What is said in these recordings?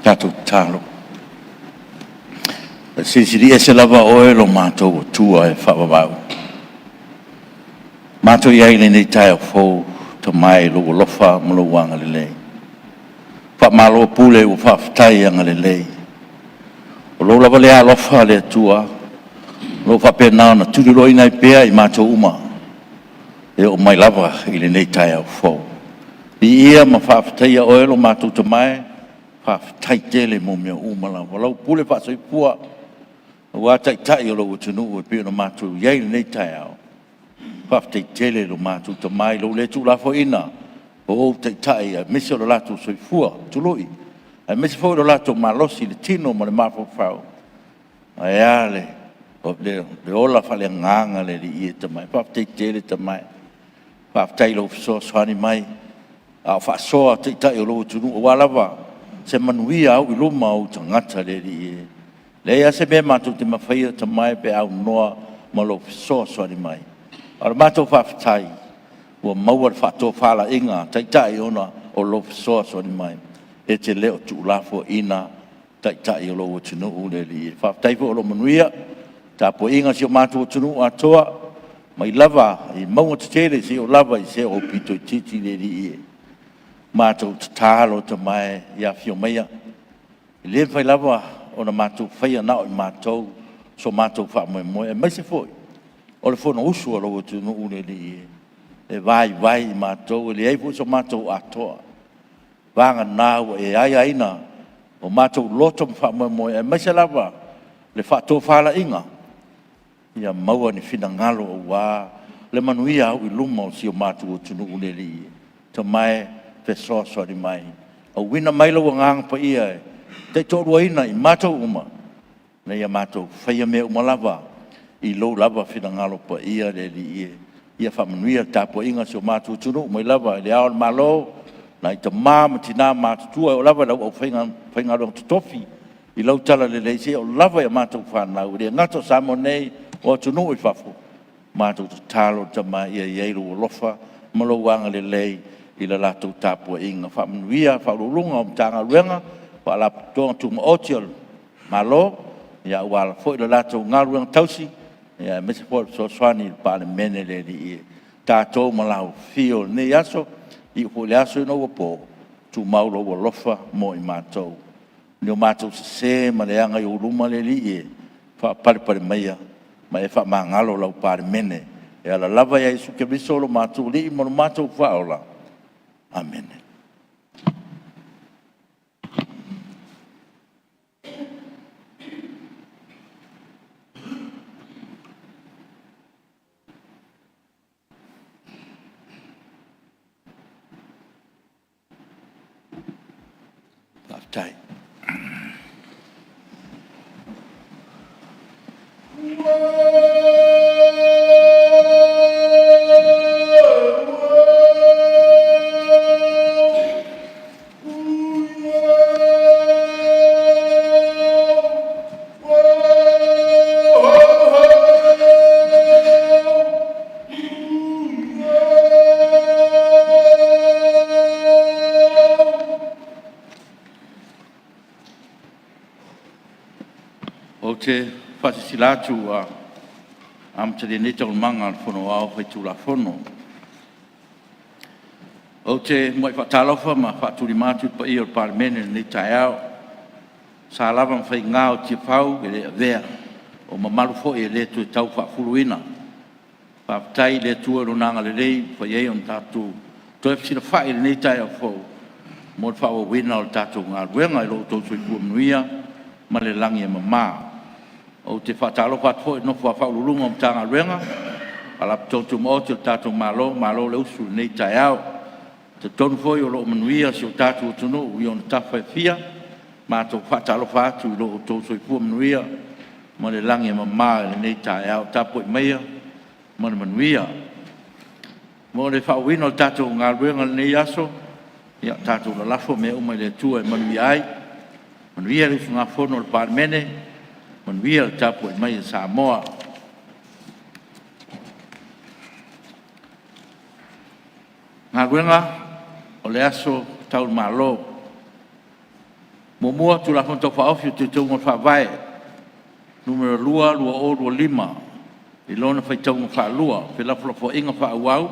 Tato talo. Sisiri e se lava oe lo mātou o tua e whawawau. Mātou iai le nei tai o fōu ta mai lo lofa mo lo wanga le lei. Wha malo pule o whawhatai anga le lei. O lo lava le a lofa le tua. Lo whapena na tulilo ina i pea i mātou uma. E o mai lava i le nei tai o fōu. I ia ma whawhatai a oe lo mātou ta mai. Tai tele mo mea umala walau pule pa soi pua wa tai tai lo utunu e pe no matu yai nei tai au pa tai tele lo matu to mai lo le tu la fo ina o tai tai a miso lo latu soi fua tu loi a miso fo lo latu malosi le tino mo le mafo fau ai ale o le ola fale nganga le li te mai pa te te te mai pa te lo so swani mai a fa so te ta lo tunu wala va se manuia au lo mau tangata le li le ya se be ma tu te mafai te mai pe au noa ma lo so swani mai ar ma to fa tai o mau fa to fala inga te ta ona o lo so swani mai e te le o tu la fo ina te ta lo tunu le li fa tai fo lo manuia ta po inga si o mātua tunu Atua, mai lava, i maunga te tere si o lava i se o pito i titi le ri e. Mātua te tālo te mai i a fio meia. I le fai lava o na mātua whaia nao i mātua, so mātua wha moe moe, e mai se foi. O le whono usu o logo tunu le ri e. E vai i mātua, le eifu so mātua Atua. Vanga nāua e ai aina, o mātua loto wha moe moe, e mai se lava, le wha fala inga. Ia maua ni fina ngalo o wā, le manuia au i luma o si o mātua tunu uneri, ta mai pe soa ni mai. Au wina maila wa ngang pa ia e, te tōrua ina i mātua uma, na ia mātua whaia me umalava, i lo lava fina ngalo pa ia le li ia. Ia wha manuia tāpua inga si o mātua tunu, mai lava, le ao malo, na i ta māma tina mātua o lava lau au whainga rong Tofi, i lau tala le leise o lava ia mātua whanau, rea ngato Samoa nei, o tunu i whafu. Mātou te tālo ta mai ia ieiru o lofa, malo wanga le lei i la lātou tāpua inga. Whamanuia, whaururunga o mtanga ruenga, wa la tonga tuma otiol malo, ia wala fo i la lātou ngā ruenga tausi, ia mese fo so swani Palemene le li i tātou malau fio ne aso, i fo le aso ino wapo, tu maulo o lofa mo i mātou. Nio mātou se ma le anga i uruma le li i, wha pare meia, ma e wha ngalo lau Palemene. E ala lava ia Isu ke bisolo mātou li, mo mātou whaola. Amen. Baptai. O te whatisilatu am te neta o manga al whono au whai tūla whono. O te moi whatalofa ma whaturi mātu pa i o Palemene nei tai au. Sa lava mwhai ngā o tia whau e le avea o mamaru fo e le tu e tau whafuruina. Whaptai le tua ronanga le rei pa iei on tātou. To e fsina whai le nei tai au whau. Mo te whaua wina o tātou ngā ruenga i lo tō sui kua mnuia ma le langi e mamaa. O te whatalo whatfo e nofu a whaururunga o mtanga ruenga, ala ptotu mo te o tātou malo le usu nei tai au. Te tonu foi o loo manuia si o tātou tunu i on tawhai fia, mātou whatalo whatu i loo tō soi pua manuia, ma le langi e mamā le nei tai au, tāpo i meia, ma le manuia. Mo le whauwina o tātou ngā ruenga le nei aso, ia tātou la lafo me umai le tua e manuia ai, manuia le usu ngā whono le Palemene, manuia le tapu e mai Samoa. Ngā ruenga o le aso tau malo. Momua tu la fonta whaofi o te taunga whawai. Numero 2, 5. I lona whai taunga whaalua. Pelaflafo inga whaauau.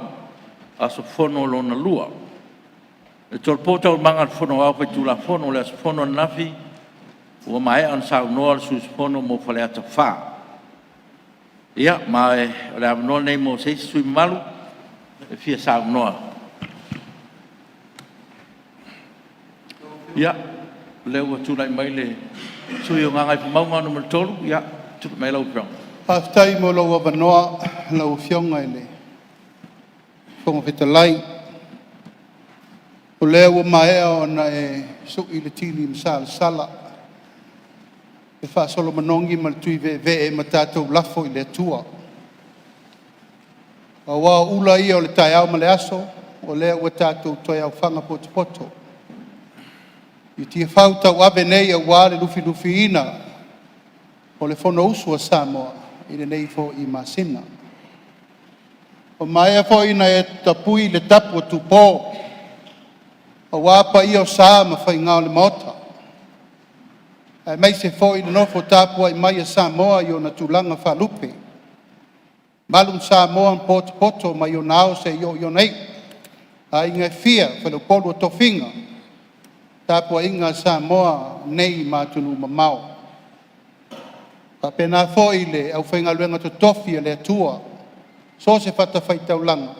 Aso whono lona lua. E tolpota o manga whono au whai tu la whono le aso whono nafi. Ua mai an sau noa sus pono mo fale ata wha. Ia, mai o le amanoa nei mo seisi sui malu, e fia sau noa. Ia, leo tulai mai le sui o ngangai pumaunga no tolu, ia, tupu mai lau piong. Aftai mo lau avanoa, lau fionga ele. Fonga fita lai. O leo mai o na e suk i le tili msala sala. e whaasolo manongi ma le tui ve e ma tātou lafo I le atua. A wā ula ia o le tai au ma le aso, o lea ua tātou toi au whanga poto. I tia whau tau abe nei a wā le lufi ina, o le whono usu a Samoa, I le nei fo I Masina. O mai fo ina e tapui le tapu o Tupua, o wā pa ia o sā ma whai ngā le mota. E mai se fo ina nofo tapua I mai a Samoa I o na tūlanga whalupe. Malum Samoa poto ma I o nao se I o nei. A inga fia whalo polu o tofinga. Tapua inga Samoa nei mātunu mamau. Pa pena fo I le au whainga luenga to Tofi le Atua. So se whata whaitau langa.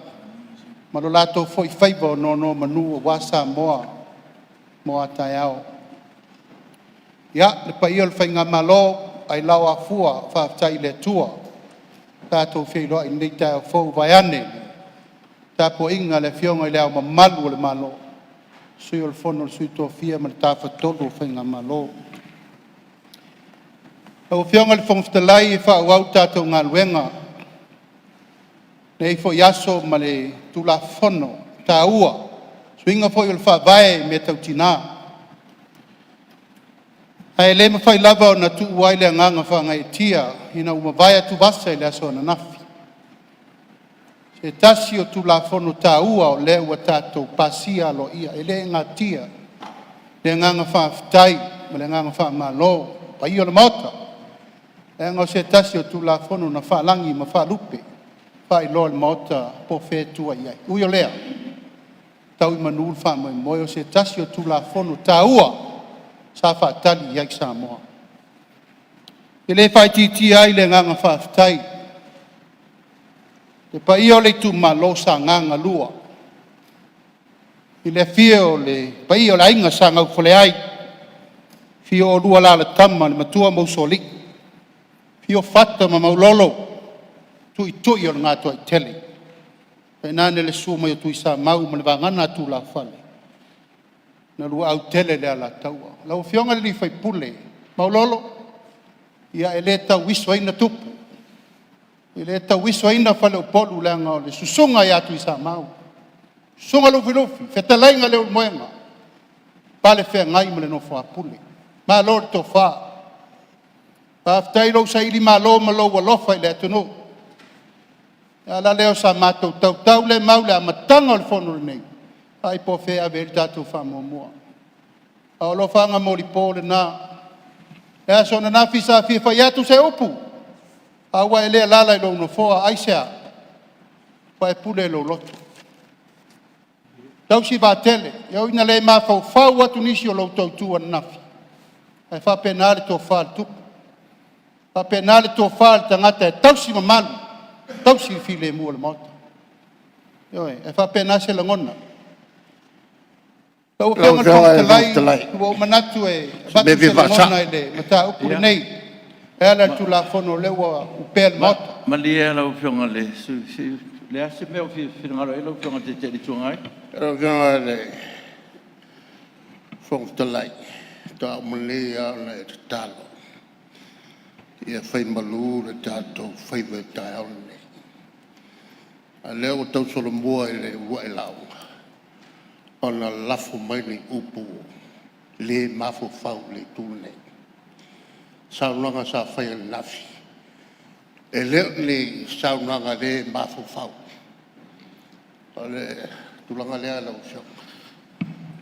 Ma lo lato fo I whaiva o no manu o wa Samoa mo atai au. Ia, le pa ia le whainga malo ai lau a fua whaftai le Atua. Tātou whilo I nei tai au fau vai ane. Tāpua inga le fionga I le au mamalu o le malo. Sui o le fono le sui tofia ma le tāwhatolo o whainga malo. Au fionga le whongwhtalai I whaau tātou ngā luenga. Nei fo yaso ma le tula fono ta ua. Suinga fo I le whaavae me tau tina. Ai le mawhai lava o na tu uai le nganga whanga I tia. Ina umawai atu vasa I le aso na nafi. Se tasi o tula fono ta ua o le ua tātou pasia lo ia. E le ngā tia. Le nganga whaaftai ma le nganga whaamalo. Pa I o le mauta. E ngā se tasi o tula fono na whaalangi ma whaalupe. Whai loa le mauta po whetua iai. Ui o lea. Tau I manul whaamoi moi o se tasi o tula fono ta ua. Sa whaatali iai Samoa. E le whai titi ai le nganga whaaftai. Te pa I o le tu malo sa nganga lua. I le fia o le, pa I o le ainga sa ngau fole ai. Fia o lua la le tama le matua mausoli. Fia o fata ma maulolo. Tui o le ngātua I tele. E nane le suma I o tui sa mau ma le vangana tu la fale. Na lua au tele le ala taua. Lau fionga li fai pule. Maulolo. Ia e le tau wiso aina tupu. I le tau wiso aina fale o polu le anga o le susunga I atu I sa mau. Susunga lufi. Fetalainga leo moenga. Pale fea ngai ma le nofo a pule. Ma lo le tofa. Pa aftai lo sa ili ma lo walofa I le atunu. Ala leo sa matou tau le mau le amatanga o le fono le nei. Ai po fea veri tātou whamomua. Ao lo whanga mori pōle nā. E aso na nā fisa fia whai atu se upu. Awa e lea lala I lo no foa aisea. Whai pule lo loto. Tau si vātele. Iau ina le mā whau atu nisi o lo tautua nafi. Ai whapenale tō whāle tupu. Whapenale tō whāle tangata e tau si mamalu. Tau si file mua le mauta. Ioi, e whapena se langona. Tau whenga tōtalai, ua manatu e batu se langona e le mata upu nei. E ala tu la fono lewa upea le mauta. Mali e lau whionga le, le ase meo whingaro e lau whionga te te tuangai? Lau whionga le whongtalai, tā umale a le te talo. Ia whai malu le tātou whaiwe tai au nei. A leo tau solo mua e le ua e lau. Ona lafo mai le upu le mafo fau le tūne. Saunanga sa whai le nafi. E leo le saunanga le mafo fau. O le tulanga lea lau siok.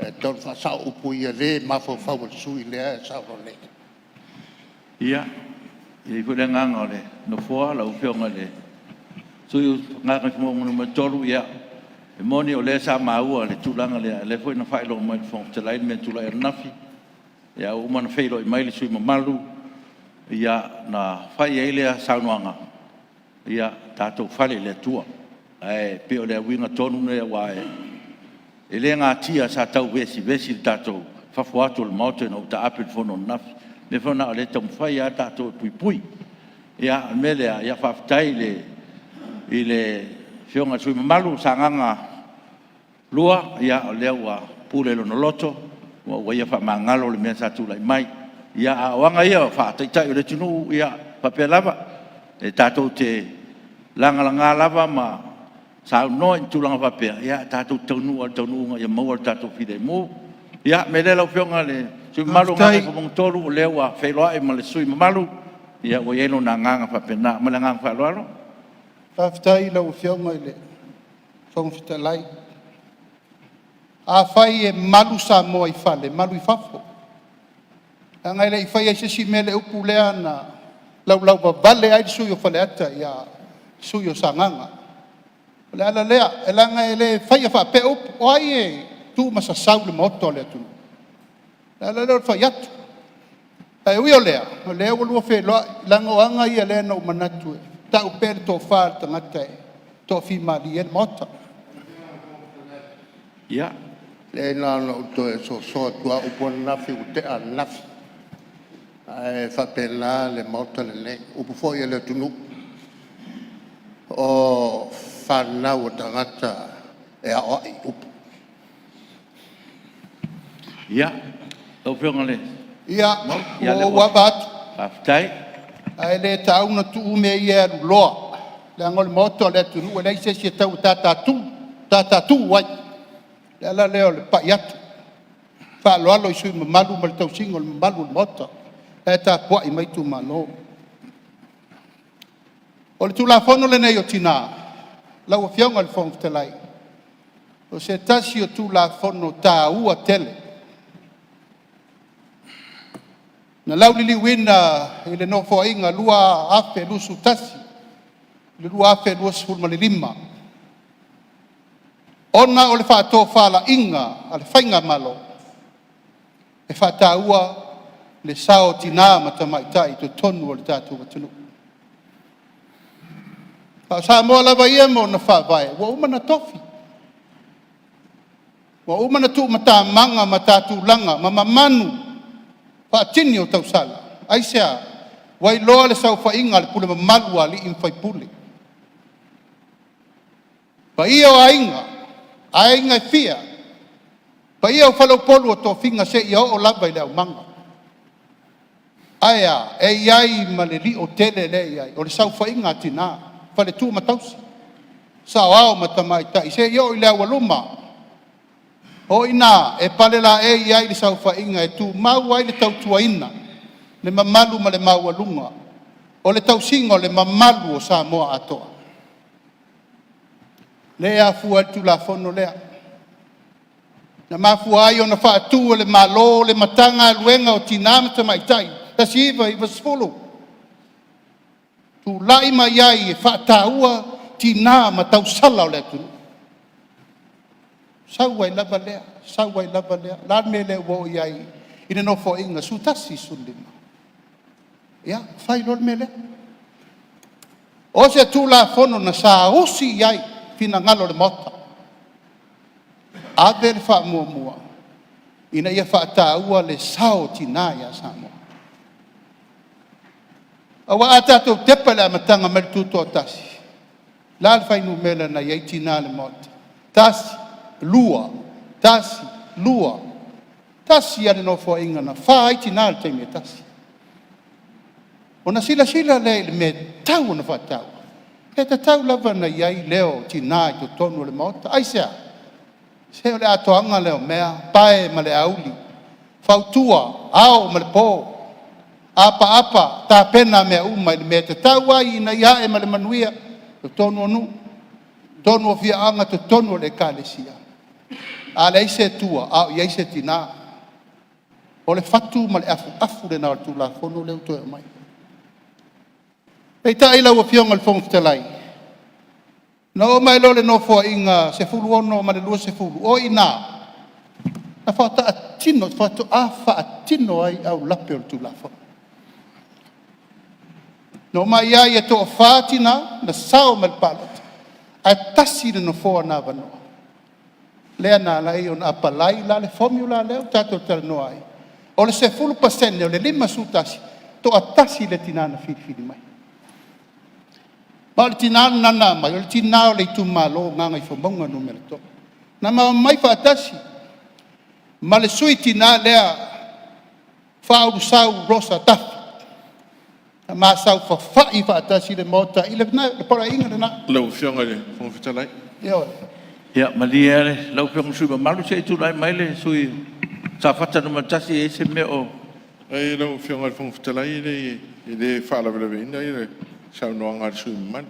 E tau wha sa upu ia le mafo fau le sui lea e saunanga le. Ia. I pule nganga le, no fua la uwhionga le. Sui ngaka kimongu ma tolu ia. E moni o le sa maua le tulanga le foi na whaelo mai le whong te lain me tula e nafi. Ia umana whaelo I mai le sui mamalu. Ia na whai e lea saunuanga. Ia tātou whale le tua. E pe o le winga tonu ne wae. E le ngā tia sa tau vesi tātou whafuatu le maute na uta api le fono nafi. Le fona o le tau mwhai a tātou pui. Ia mele a ia whaftai I le whionga sui mamalu sa nganga lua ia o lea ua pule lo no loto. Ua ia wha mangalo le mea sa tūlai mai. ia awanga ia whaataitai o le tunu ia papea lava e tātou te langa lava ma sa no in tulanga papea ia tātou taunu ia maua tātou whire mo ia me le lau whionga le sui malu ngai whamong tolu o leo a whailoa e ma le sui malu ia o ieno na nganga papea na ma le nganga whailoa Whaftai lau whionga le whongwhita lai a whai e malu Samoa i whale malu i whafo ngai le i whai e sisi mele upu lea na lau vale ai sui o whale ata ia sui o sanganga le ala lea e langa e le whai a whape upu o ai e tu masa sau le moto le atu le ala lea whai atu e ui o lea o lua wheloa langa o anga ia lea na umanatu e ta upere tō whār tangata e Tofi mali e mota ia le nana uto e so tua upo nafi ute a nafi e whapena le mauta le upo fo ia le tunu o whanau o tangata e a oi upo ia o whionga le ia o wabatu whaftai ai le tauna tu me ia loa le angol moto le tunu le se se tau tatatu wai le ala leo le pa yatu fa lo alo sui malu mal tau singol malu moto e ta po i mai tu malo o le tu la fono le nei o tina la o fianga le fong telai o se tasi o tu la fono ta ua tele na lauli li wina ile no fo inga lua afe lusu tasi le lua afe lusu fulma le lima ona o le whātō whāla inga a le whainga malo e whātāua le sao tina matamaitai to tonu o le tātou matunu Samoa lava ia mo na whāwai wa umana Tofi wa umana tu matamanga matatulanga mamamanu whaatini o tausala aisea wai loa le sau whainga le pule mamalua li in whaipule pa ia o ainga ainga fia pa ia o whalau polu o tō whinga se ia o lava i leo manga aia e iai ma le li o tele le iai o le sau whainga tina whale tū matausi sao ao matamaitai se ia o i leo waluma o ina e pale la e iai le sau whainga e tū mau ai le tau tuaina le mamalu ma le maualunga o le tau singo le mamalu o Samoa atoa lea fua tu la fono lea na mafua ai ona whaatu le malo le matanga luenga o tinamata maitai ta siva i vasfulu tu laima iai e whaataua tinama tau sala o le tunu sauai lava lea la me le wo iai ina no fo inga sutasi sulima ia fai lor me le o se tu la fono na sa usi iai fina ngalo le mota ave le wha mua ina ia whaataua le sao tina ia Samoa awa atatou tepa le amatanga mele tuto tasi la le whainu mele na iai tina le mota tasi lua tasi ane no fo inga na wha ai tina le taime tasi ona sila le me tau na whaatau e te tau lava na iai leo tina i to tonu le mota aisea se o le atoanga leo mea pae ma le auli fautua ao ma le pō apa ta pena mea uma i le mea te tau ai ina ia e ma le manuia to tonu onu tonu o fia anga to tonu le kalesia a le ise tua au i ise tina o le fatu ma le afu le na tu la fono le uto e mai e ta ila o fionga le fonga telai na o mai lo le no fo inga se fulu ono ma le lua se fulu o ina na fata atino fata afa atino ai au lape o tu la fo no mai ai e to fatina na sao mal palat a tasi no fo na vano le na la io na palai la le formula le tato tel no ai o le se fulu pasene o le lima sutasi to atasi le tinana fi mai Pal tinan nana mai o tinao le tu malo nga ngai fo monga numero to na mai fa tasi ma le sui tina lea whaurusau rosa tafi. Masau whawhai whaatasi le mota i le para inga le na. Lau fionga le whawhitalai. Ia Ia, malia le, lau pionga sui malu se tu lai mai le sui sa whata na matasi e se me o. Ai lau fionga le whawhitalai le whaalawe ina i le saunoanga sui man.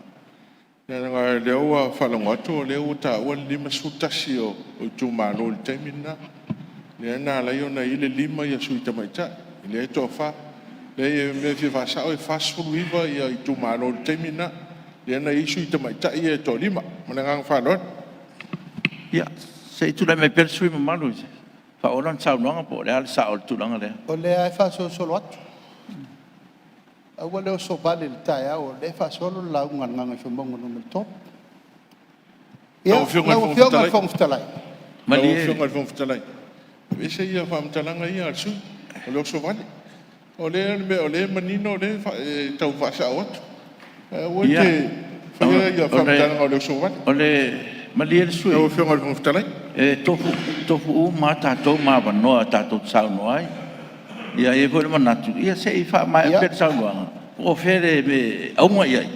Nā ngā leo a whalangatu o leo ta ua lima sutasi o tūmano le taimina. Nā nā lai o na i le lima i a sui tamaita. I le to wha. Le me fi whasao e whasfuru iwa i tūmano le taimina. Le na i sui tamaita i e to lima. Mana ngā whalon. Ia, se tu lai mai pere sui mamalu se. Whaoran saunoanga po, le ale sao le tūlanga lea. o le ai whaso solo atu. Aua leo so vale le tae au, le whasolo lau nganga i whamongo nuna top. Ia, lau whionga i whongwhitalai. Lau fionga le whawhitalai. E se ia whamtalanga i al sui. O leo so vale. O le manino o le tau whasao atu. Ua te whaia ia whamtalanga o leo so vale. O le malia le sui. Lau fionga le whawhitalai. E tofu u ma tātou ma wanoa tātou saunoa ai. Ia e pole manatu. Ia se i wha mai pere saunoanga. O fere me aunga iai.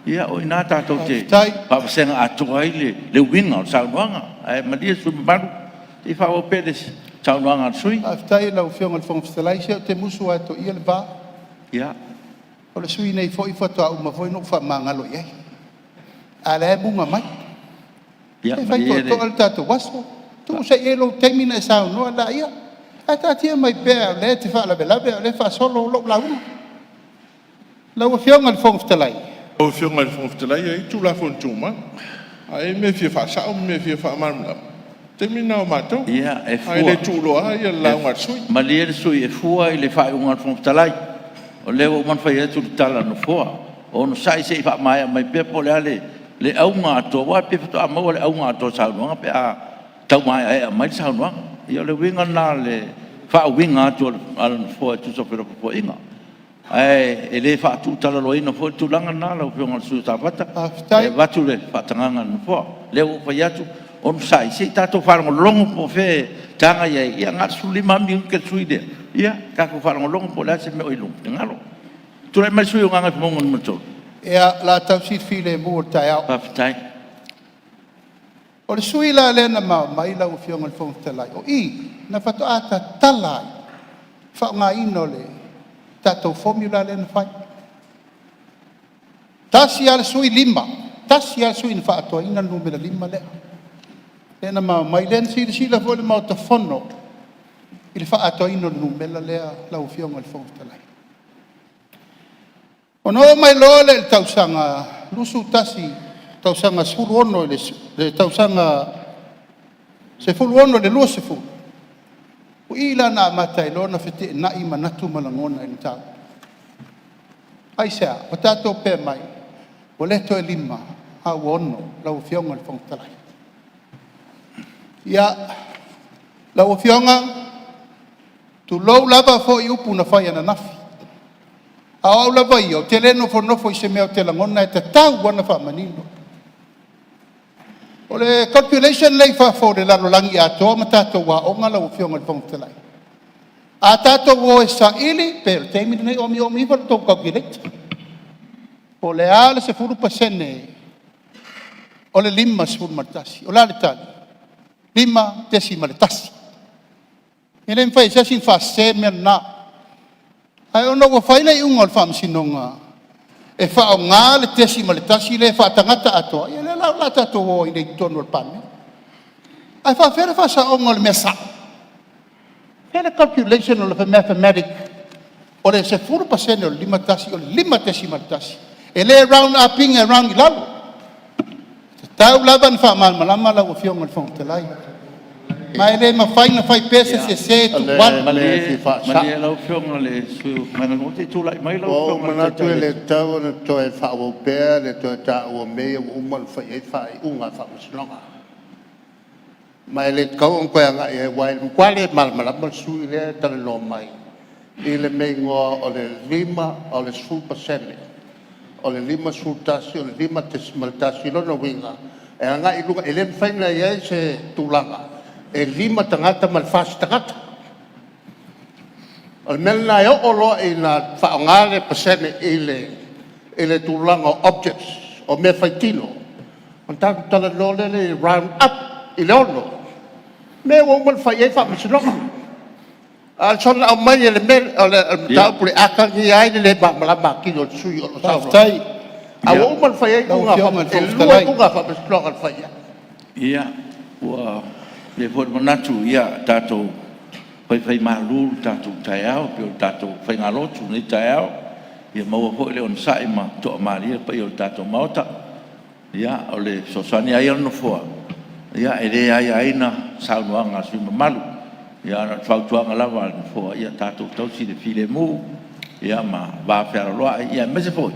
Ia o ina tātou te papasenga atua ai le winga o saunoanga. E malia sui maru. I wha o pere saunoanga sui. Aftai lau whionga le whongwhitalai se o te musu ato ia le vā. Ia. O le sui nei fo i whatua uma fo i nuk wha mangalo iai. A le bunga mai. Ia, E whai tō toa le tātou waso. Tu se e lo teimina e sao noa la ia. A tātia mai pēr le te whaalawe lawe o le wha solo lo launa. Lau a whionga le whongwhitalai. O fionga le whawhitalai e tu la fontuma. A e me fia whasao me fia whaamaramlam. Te mina o mātou. Ia, e A e le fua. tūloa ia launga sui. Malia le sui e fua i le whai unga whongtalai. O leo man whai atu le tala no fua. O no sai se i wha mai mai pepo le ale le aunga ato. Wa pepo to a maua le aunga ato saunuanga pe a tau mai a mai saunuanga. Ia le winga nā le wha winga ato ala no fua tu so pero po inga. Ai e le wha tu tala lo ina fua tu langa nā lau whionga sui tāpata. E watu le wha tanganga no fua. Leo whai atu. O no sai se tātou wharango longo po whe tanga iai. Ia ngā suli mami unke sui dea. Ia, kako wharango longo po lea se me oilung. Te ngalo. Turai mai sui o nganga whamongo ni matou. Ea la tau sit file e mua tae au. Pawhitai. O le sui la lena mai lau whionga le whongwhitalai. O i, na whato ata talai. Whao ngā ino le tātou formula lena whai. Tasi ala sui lima. Tasi ala sui na whaatoa ina numera lima lea. Lena mai lena sila fo le mau ta whono. I le whaatoa ina numera lea lau whionga le whongwhitalai. O no mai loa le tausanga lusu tasi, tausanga suru ono le tausanga se fulu ono le lua se fulu. O ila na matai loa na fete na ima natu malangona i tau. Ai sea, o tato pe mai, o leto e lima, a ono, lau fionga le whongtalai. Ia, lau fionga, tu lau lava fo i upu na whai ana nafi. Au la vai o te leno fo no fo se me o te langona e te tau wana fa manino. O le calculation lei fa fo le lalo langi a to matato wa o ngala o fionga fong telai. A tato wo e sa ili per te mi nei o mi fa to calculate. O le ala se furu pasene. O le lima se furu martasi. O la le tali. Lima decima le tasi. Ele me fai sa sin fa se me na. Ai ono ko faila i unga fam sinonga e fa o nga le tesi ma le tasi le fa tangata ato ia le la tato o i le tono pan ai fa fere fa sa onga le mesa fere calculation o le mathematic o le se furu pasene o lima tasi o lima tesi ma le tasi e le round upping around ilalo tau laban fa mal malama la o fiong al fong telai mai le ma fai na fai pesa se tu wan Malia lau whionga le sui. Mana no te tūlai mai lau O whionga mana tu le tau na to e fa o pe le to ta o me o mal fa e fa unga fa slonga. Mai le kau on ko nga e wai kwale mal mal su le ta lo mai. I le me ngo o le lima o le sul pasele. O le lima sul tasi o le lima tesmal tasi lo no winga. E nga i luga ele fa na ye se tulanga. E lima tangata mal fas tangata. O mel na yo olo ina whaongare pasene ele tulanga objects o me whaitino. O tāku tala lole le round up i leono. Me wongal whaiei whamasironga. Al sona au mai le mel le tau pule akangi ai le malama ki o sui o sauro. Tai. A wongal whaiei kunga whamasironga whaia. Ia, ua le fo manatu ia tatou fai malu tatou taiao pe tatou fai ngalotu ni taiao ia mau fo le on sai ma to maria pe o tatou mauta ia o le sosani ai no fo ia ele ai na sauanga su malu ia na fautuanga lava fo ia tatou tau si de file mu ia ma va fer lo ia me se foi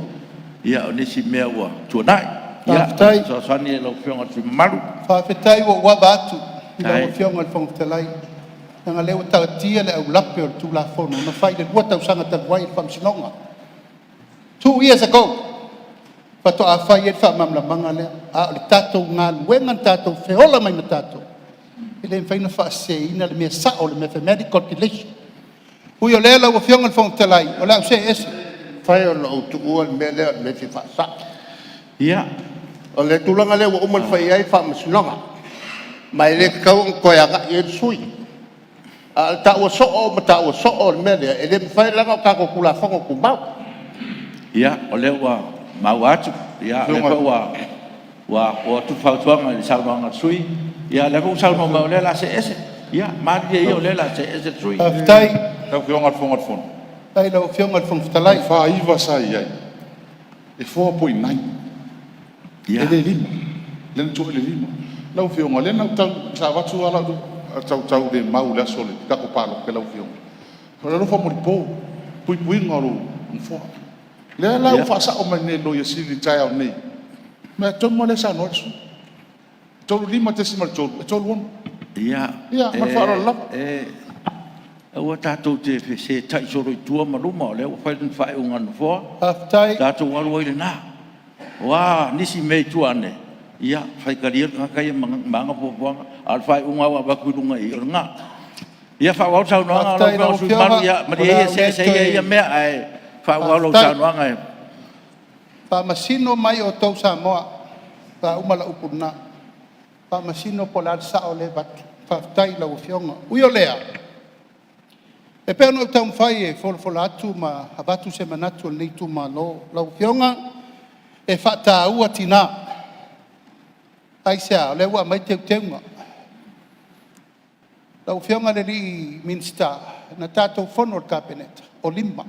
ia o nisi mea ua tuanai ia sosani lo fionga su malu fa fetai wa batu ina fionga fong telai nga leo tia le au lape o tu la fono na fai le wata usanga ta wai fam sinonga 2 years ago pato a fai e fa mamla mangale a le tato ngal wengan tato feola mai na tato ele fai na fa se ina le me sa o le me medical condition uyo le la o fionga fong telai o la se es fai o lo tu o me le me fi fa sa ia o le tulanga le o mal fai ai fam sinonga mai le kau ko ya ga e sui al ta o so mele ele fai la ka ko kula fongo ku mau ia o le wa mau atu ia le wa o tu fa tuanga le salvanga sui ia le ko salmo mau le la se ese ia ma dia o le la se ese sui tai Tau ki onga fonga. tai lo fionga fong talai Fa iwa sai ai. E 4.9. ia Ele lima. Len tu ele lima. Lau fionga le na tau sa watu ala tu tau de mau la sole ka ko palo ke lau fionga. Ko lo fa mo po. Pui ngoro fo. Le la fa sa o mane lo ye sili tai au nei. Me to mo le sa no su. To lima te simal to won. ia ma fa la o tatou te se tai soro tua maluma o le o fai fai unga no fo aftai tatou walu ile na wa nisi me tuane ia fai karir ka kai manga po al fai unga wa ba kulunga i nga ia fa wa sa no nga lo su malu ia ma dia se ia me ai fa wa lo sa no nga pa masino mai o tau Samoa pa umala upuna pa masino polar sa ole bat fa tai la fionga uyo lea e pe no tau fai e fol atu ma abatu se manatu nei tu ma lo la fionga e fa ta ua tina ai sa le wa mai te tenga la fionga le li minsta na tato fonor cabinet o limba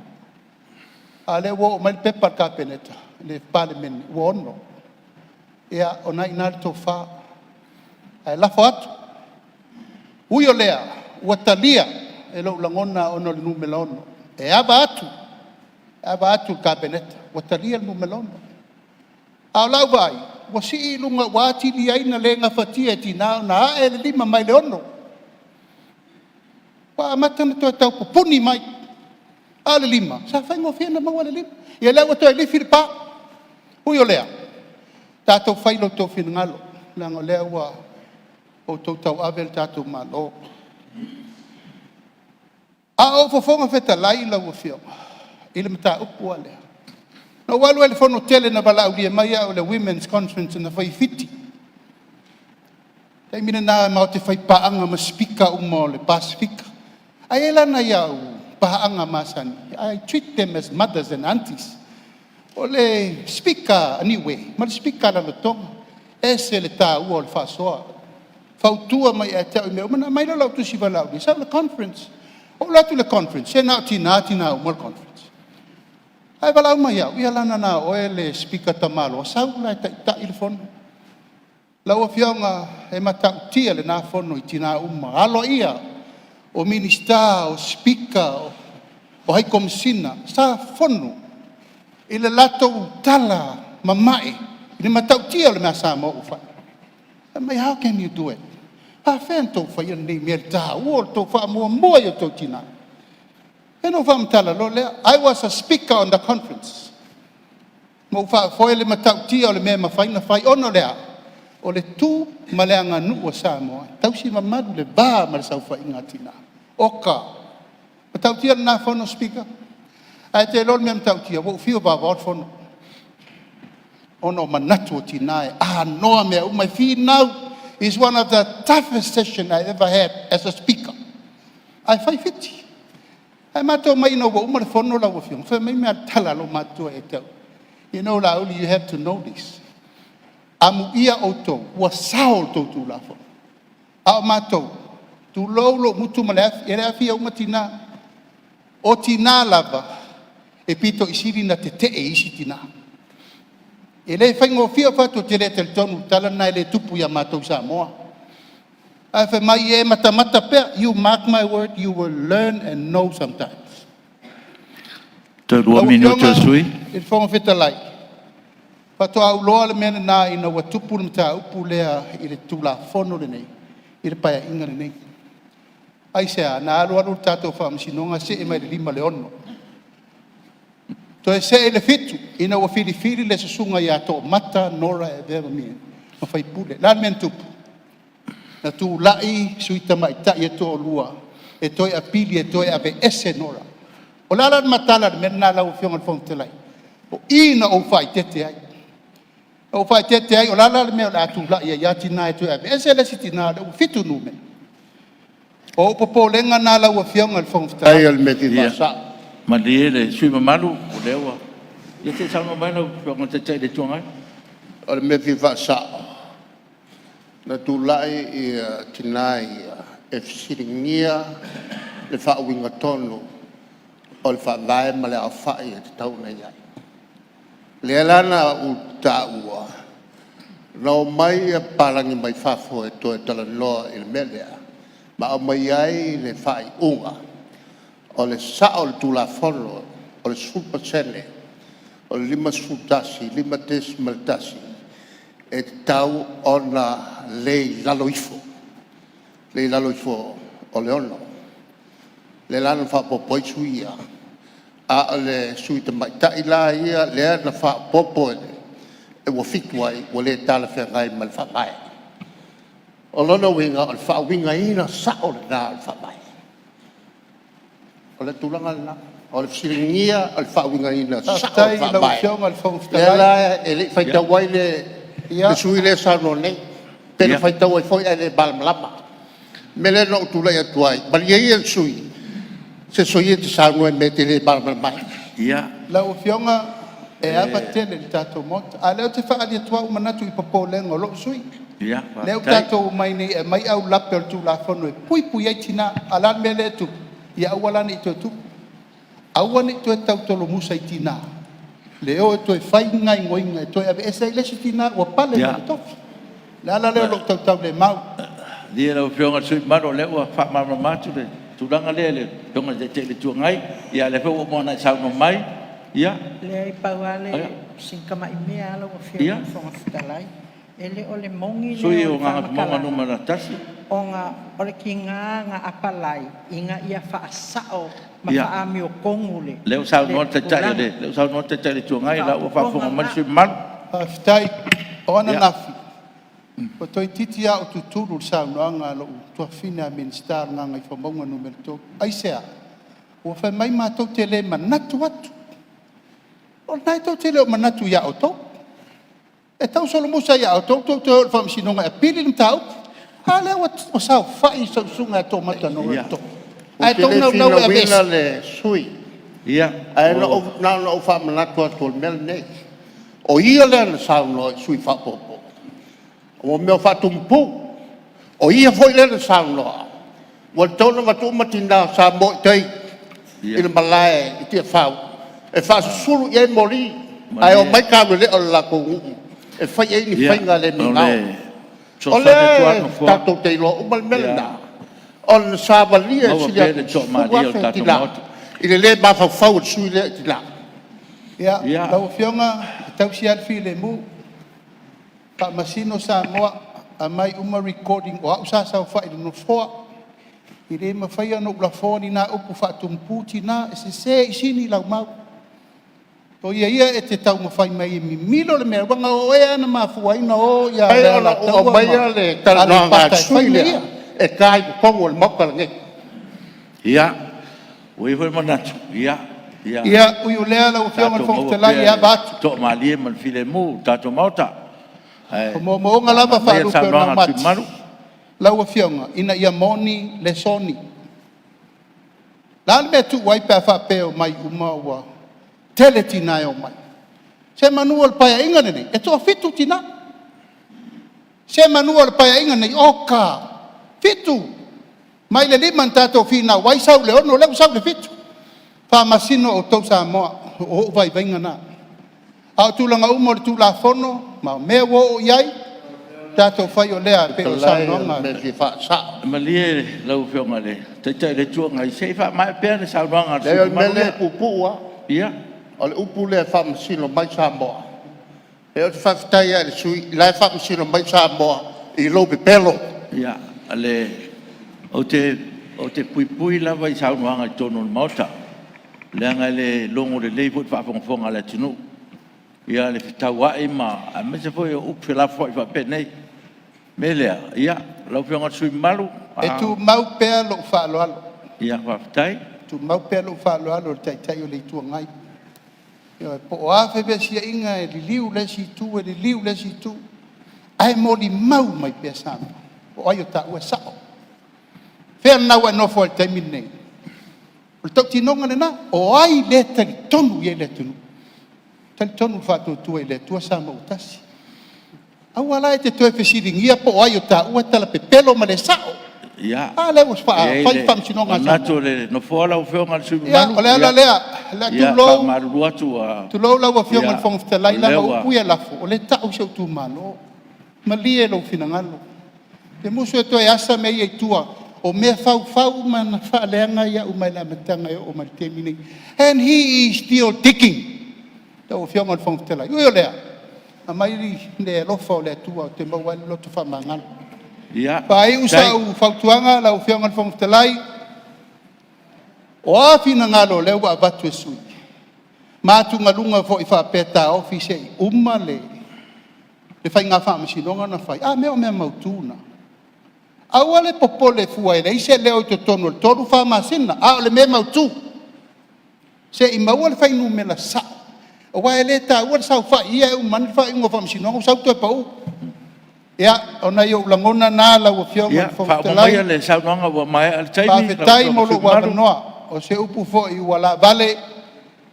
ale wo mai pepper cabinet le Palemene wo no ia ona inalto fa ai la foto uyo lea watalia e lo langona ono le numelono e aba atu cabinet watalia le numelono a lau vai wasi lunga wati li aina le nga fatia tina na e le lima mai le ono pa matana to tau puni mai a le lima sa faingo fiena ma wale lima ia le wato e li filipa uyo lea tato failo to finngalo langa lea wa o tau avel tato malo a o fofonga feta lai la wo fio ile mata upu ale no walu ele fono tele na bala ulie mai o le women's conference na fai fiti tai mina na mau te fai paanga ma speaker umo le Pacifica ai ela na ia paanga masani I treat them as mothers and aunties ole speaker anyway ma speaker la tonga ese le ta o le fasoa fautua mai e tau me mana mai la tu si vala di sa le conference o la tu le conference se na tina o mo conference ai vala mai ya ia lana na o ele speaker tamalo sa la ta il fon la o fianga e mata tia le na fono tina uma alo ia o minister o speaker o hai komsina sa fono ile lato tala mamai ile mata tia le masa mo ufa mai how can you do it a fento fa ia nei merta o to fa mo yo to tina eno fa mtala lo le I was a speaker on the conference mo fa foile matautia o le me mafaina fai ono le o le tu maleanga nu o Samoa tau si mamadu le ba ma sa fa inga tina oka Tau tia na fono speaker. Ai te lol mem tau tia, wo fio ba vot fono. Ono manatu tinae. No me, my fee now is one of the toughest sessions I ever had as a speaker. I 550. I mato mai no wo umar fono la wo fio. Fa mai me tala lo mato e tau. You know la only you have to know this. Amu ia oto wa saul to tu la fono. A mato tu lolo mutu malaf era fia uma tina. O tina lava e pito isiri na te isi tina. E le whaingo whia whatu te re te tonu tala nai le tupu ia mātou Samoa. A wha mai e mata pea, you mark my word, you will learn and know sometimes. Te rua minuto sui. E whonga whita lai. Whato au loa le mena nā ina wa tupu na mta upu lea i le tūla whono le nei. I le paia inga le nei. Ai sea, nā alu tātou whamasinonga se e mai le 5 le ono. To se ele fitu ina wa fili le susunga ya to mata nora e veva mi ma fai pule la men tupu na tu lai suita mai ta ye to lua e to apili e to ave ese nora o la matala men na la u fiong al fong te lai o ina o fai tete ai o la me la tu la ya tina e to ave ese le sitina o fitu nu me o popo lenga na la u fiong al fong te ai al meti masa Ma le sui mamalu o lewa. Ia te saunga mai nau whanga te tei le tuangai. o le meti masa na tu lai i tinai e fisiringia le whaawinga tonu o le whaavae ma le awhai e te tau nei ai. Le alana u tāua nau mai e parangi mai whafo e to e tala loa i le melea ma o mai ai le whai unga o le sao le tula fono o le super sene o le 5 sutasi 5 maltasi e tau ona le laloifo o le ono le lana fa popo suia a le suita mai tai la ia le na fa popo e wo fitwai wo le tala fe gai mal fa mai o lona winga o fa winga ina sao le na fa mai o le tulanga na o le siringia o le whaawinga ina sa o whaamai le la e le whaitawai le sui le sano nei pe le whaitawai foi e le balamlama me le no tulai atuai bali e il sui se soi e te sano e me te le balamlama la o fionga e apa tele le tato mota a leo te whaali atua umanatu i papo lengo lo sui leo tato mai nei e mai au lapel tu la fono e pui ai tina alan me le tu ia awala ni to tu awani to tau tolo musa itina leo to fai ngai ngoinga to ave esa ile sitina wa pale ni Tofi la leo lo tau le mau dia lo fionga sui maro le wa fa ma matu le tulanga le donga te le tuangai ia le fo mo na sa no mai ia le pauale singkama imea lo fionga fonga fitalai ele ole mongi sui o nga monga no mara tasi onga ole kinga nga apalai inga ia fa sao ma fa ami o kongule leo sa no te tai leo sa no te tai tuangai la o fa fonga man sui man fitai ona nafi o toi titi a o tuturu sa no anga lo to fina minister nga ngai fa monga no merto ai sea o fa mai ma to tele manatu atu o nai to tele o manatu ya o to e tau solo musa ia o tau whamsinonga e pili ni tau hale o sao whai sau sunga e tō mata no e tō ai tō nau e bes le sui ai no whamanatu atu o mel nei o ia le na sao no sui whapopo o meo whatumpu o ia foi le na sao no o tōna watu matina sa mo tei i le malae i tia whau e whasulu i e mori ai o mai kawe le o lako nguu e fai e ni fai nga le minau o le tato te ilo umal melena o le sāwalia silia uafe tila i le le mawhawhau at sui le tila ia lau fionga tau si alfi le mu pa masino Samoa a mai uma recording o au sasau fai le no foa i le mawhai anu la foa ni na upu whaatumpu tina e se isini lau mau o ia e te tau mawhai mai e mimilo le mea wanga o ea na mafuaina o ia la tau o mai le talanoanga sui lea e kai kongo le mokala nge ia Oi foi manatu. Ia. Ia ui o lea lau whionga le whangatelai ia batu. To malie man file mu tato mauta. Ko mo nga lava whaarupe o nā mati. Lau whionga ina ia moni le soni. Lāle mea tu wai pēr whapeo mai uma ua tele tina o mai. Se manua le paia inga nei, e toa fitu tina. Se manua le paia inga nei, oka, fitu. Mai le liman tātou whina wai sau le ono, leu sau le fitu. Whamasino o tau Samoa, o vai vainga nā. Au tūlanga umo le tūla whono, ma mea wo o iai, tātou whai o lea pe o Samoa. Malie lau whionga le, tai le tuanga i seifa mai pēr le Samoa. Leo mele upua. Ia. O le upu le whamasino mai Samoa. E o te whawhitai a le sui, lai whamasino mai Samoa, i lope pelo. Ia, ale, o te pui lava i Samoa i tono le mauta. Leanga le longo le leifo whaafonga le tunu. Ia le whitawai ma, a mese foi o upu la foi whapene. Melea, ia, lau whionga sui malu. E tu mau pēr lo whaaloalo. Ia, whawhitai. Tu mau pēr lo whaaloalo le tai o le tuangai. Po o afe pe sia inga e li liu le si tu, e li liu le si tu. Ai mo li mau mai pe sama. O ai o ta ua sao. Fea nau e nofo al taimi nei. O le tau tinonga le na, o ai le tali tonu i e le tunu. Tali tonu whātua tua i le tua sama utasi. Au ala e te toe fesiringia po o ai o ta ua tala pe pelo ma le sao. Ia. Ah, le was fai whamsinonga sama. Nato le no fola o whionga le sui malu. Ia, o lea lea tu lou. Maru atu a... Tu lou lau a whionga le whangwhitalai langa upu ia lafo. O le tau sau tu malo. Ma lie lau finangalo. Te musu e toi asa mei e tua. O mea fau mana whaaleanga ia umai la matanga e o maritemi nei. And he is still digging. Tau o whionga le whangwhitalai. Ui o lea. A mairi ne lofa o lea tua o te mawai loto whamangalo. Ia. Pai usa u fautuanga lau whionga le whangwhitalai. O a finangalo leu a batu e sui. Mātunga lunga fo I whapeta ofise I uma le whai ngā whamasinonga na whai. Ah, mea mautuna. Aua le popole fua ele, ise leo I te tonu le toru whamasina. Ah, le mea mautu. Se I maua le whai numela sa. O wai le ta ua le sau whai ia e umani whai unga whamasinonga sau tue pau. Ia, ona I o langona nā lau a whionga le whangwhitalai. Ia, le saunanga wa mai al taimi. Pawhetai molo ua manoa. O se upu fo I wala vale.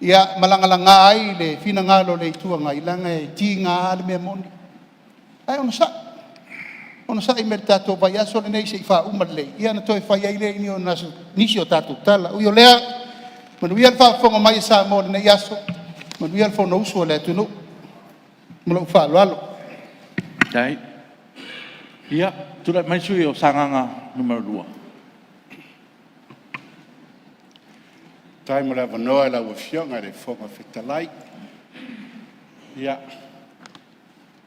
Ia malangalanga ai le fina ngalo le tuanga I langa e ti ngā ale mea moni. Ai ona sa. Ona sa I me tato vai aso le nei se I wha umalei. Ia na toi whai aile ini o naso nisi o tato tala. Ui o lea, manuia le whaafonga mai sa mo le nei aso. Manuia le whona uso le tunu. Mula ufa alo. Tai. Ia, tula mai sui o sanganga numero 2. Tai mo le vanoa la ua whionga le whonga whetalai. Ia,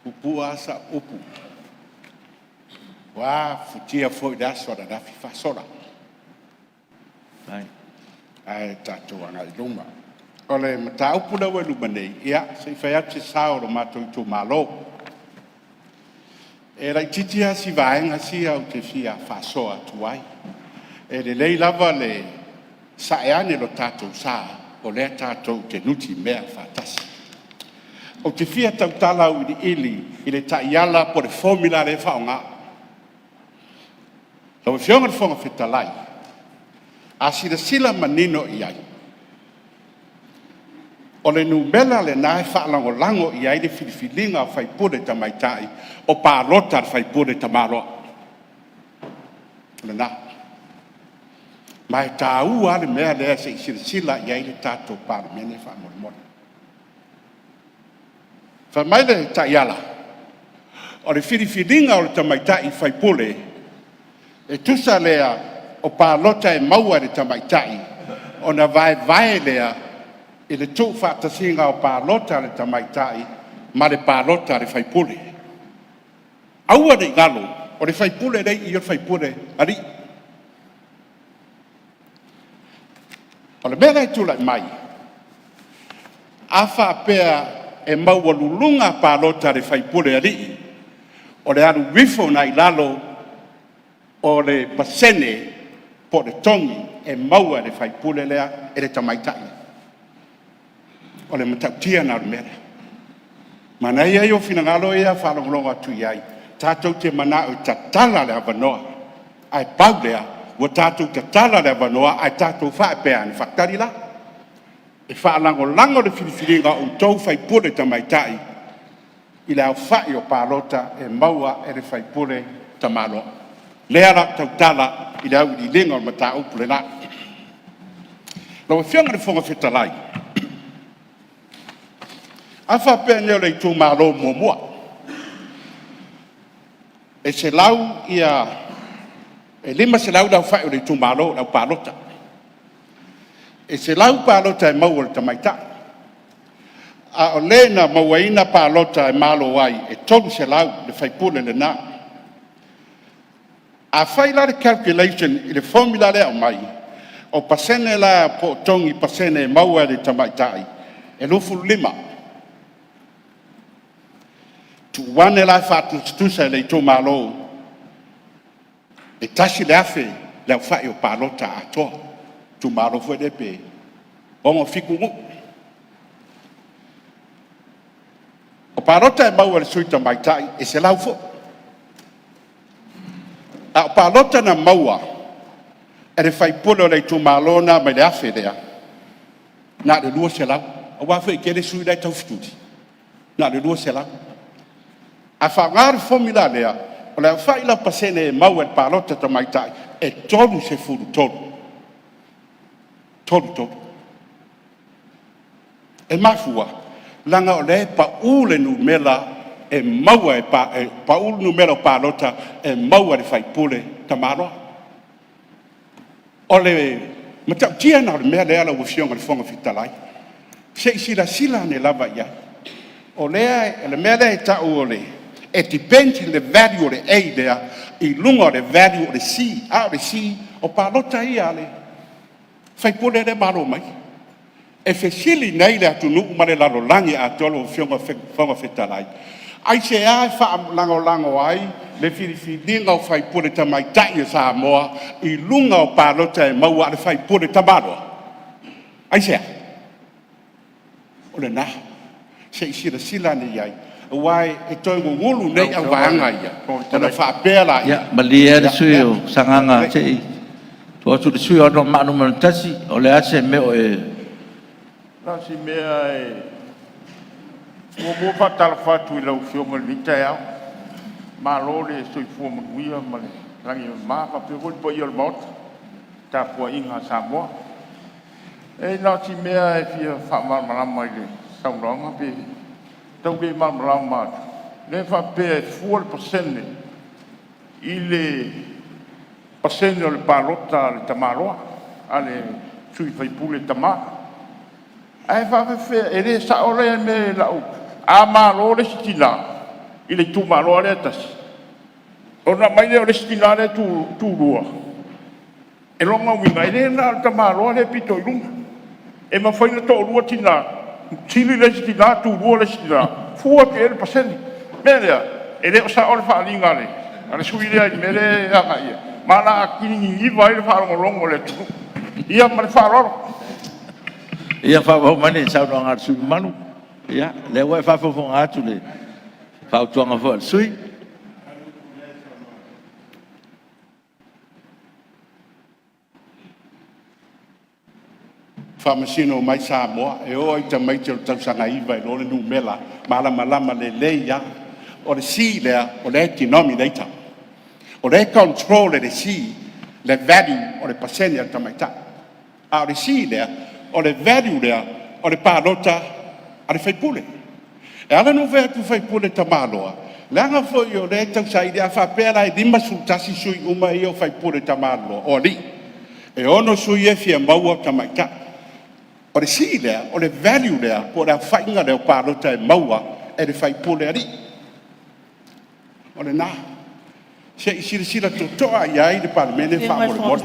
upu asa upu. Wā, futia fwoi da sora da fi fasora. Tai. Ai tātou anga I luma. O le mata upu na welu manei. Ia, se I whai ati sao ro mātou I tō mālo. E rai titia si vaenga si au te fia fasoa tuai. E le lei lava le saeane lo tātou sā, o lea tātou te nuti mea whātasi. O te fia tautala u I ili, I le taiala po le formula le whaonga. Lau whionga le whonga whetalai, a sila manino I ai. O le numela le nae whaalango lango I ai le whiliwhilinga o whaipure tamaitai, o pālota le whaipure tamaroa. Le nā. Mai tāu ale mea lea se I sila I ai le tātou Palemene whaamoremore. Whamai le taiala, o le whiliwhilinga o le tamaitai whaipure, e tusa lea o pālota e maua le tamaitai, o na vai lea, e le tō whātasinga o pālota le tamaitai, ma le pālota le whaipure. Aua nei galo, o le whaipure rei I o whaipure, ari. O le mea gai tūlai mai, a whapea e maua lulunga pālota le whaipure ari, o le aru wifo nai lalo, o le pasene, po le tongi e maua le fai pule lea e le tamaitai. O le matautia na rumere. Mana ia yo fina ngalo ia whalonglonga tu iai. Tātou te mana o tatala le avanoa. Ai pau lea, wa tātou tatala le avanoa, ai tātou whaepea ni whakari la. E whaalango lango le whiriwhiringa o tau fai pule tamaitai. I le au whai o pālota e maua e le fai pule tamaloa. Lea la tau tala i le au i lenga o mata upu le la. Lau whianga le whonga whetalai. A whapea neo le tū mālo mua mua. E se lau ia, e lima se lau lau whai o le tū mālo lau pālota. E se lau pālota e maua le tamaita. A o lena mauaina pālota e mālo ai, e tolu se lau le whaipule le nā. A whai la le calculation i le formula le au mai, o pasene la po tongi pasene e maua le tamaitai, e lufu lima. Tu wane la fatu stusa le to malo e tashi le afe le fa yo palota ato tu malo foi de pe o mo fiku mu o palota e mau le suita mai tai e se lau fo a palota na maua e le fai polo le tu malo na me le afe dea na le lua se lau o wa fe ke le suida tau fituti na le lua se lau a whangar formula lea, o lea whaila pasene e mau e pālota tamaitai, e tolu se furu tolu. Tolu. E mafua, langa o lea paule numela e maua e paule numela o pālota e maua e whaipule tamaroa. O le matau tia na o le mea lea la wafionga le whonga fitalai. Se sila ne lava ia. O lea, le mea lea e tau o le. It depends on the value of the A there. I lunga the value of the C. Out the C. O palota ia le. Fai pole le maro mai. E fe sili nei le atu nuku mare lalo langi a tolo o fionga whetalai. Ai se ai wha lango ai. Le whiriwhiringa o fai pole tamai tai o Samoa. I lunga o palota e maua le fai pole tamaroa. Ai se ai. O le na. Se isira sila ni ai. Wai e toi ngulu nei au wanga ia. Tana whapea la ia. Ya, bali e sui o sanganga te. Tua tu sui o no manu manutasi, o le ase meo e. Nasi mea e. Mo fatala fatu i lau fionga le vita e au. Ma lole sui fua maguia ma le. Rangi ma pape hoi po i o le mota. Tapua inga Samoa. E nasi mea e fia whamarama i le. Saunanga pe. Tau ke mamrau matu. Le fa pe 4% i le pasene o le palota le tamaroa. A le sui faipule tama. Ai fa fe e le sa ore me lau. A malo le stina. I le tu malo le tas. Ona mai le stina le tu rua. E longa winga le na tamaroa le pito i lunga. E ma foi na to rua tina. Tili le stina tu rua le stina. Fua ke ele paseni. Mea, e leo sa ore wha linga le. Ale sui lea i mere anga ia. Mana a kini ngiwa ele wha longo le tuku. Ia mare wha roro. Ia wha mani sa no ngar sui manu. Ia, le wai wha fonga atu le. Wha utuanga wha sui. Whamasino mai Samoa, e o i tamai te o tausanga iwa i lore nu mela, malama le leia, o le si lea, o le denominator. O le control le si, le value o le paseni al tamaita. A o le si lea, o le value lea, o le pālota, a le whaipule. E ala nu vea tu whaipule tamaloa. Langa foi o le tausai lea whapera e lima sultasi sui uma i o whaipule tamaloa, o li. E ono sui e fia maua tamaita. O le si lea, o le value lea, po le whainga leo pālota e maua, e le whaipule ari. O le nā. Se i sira totoa iai le Palemene whaamore mori.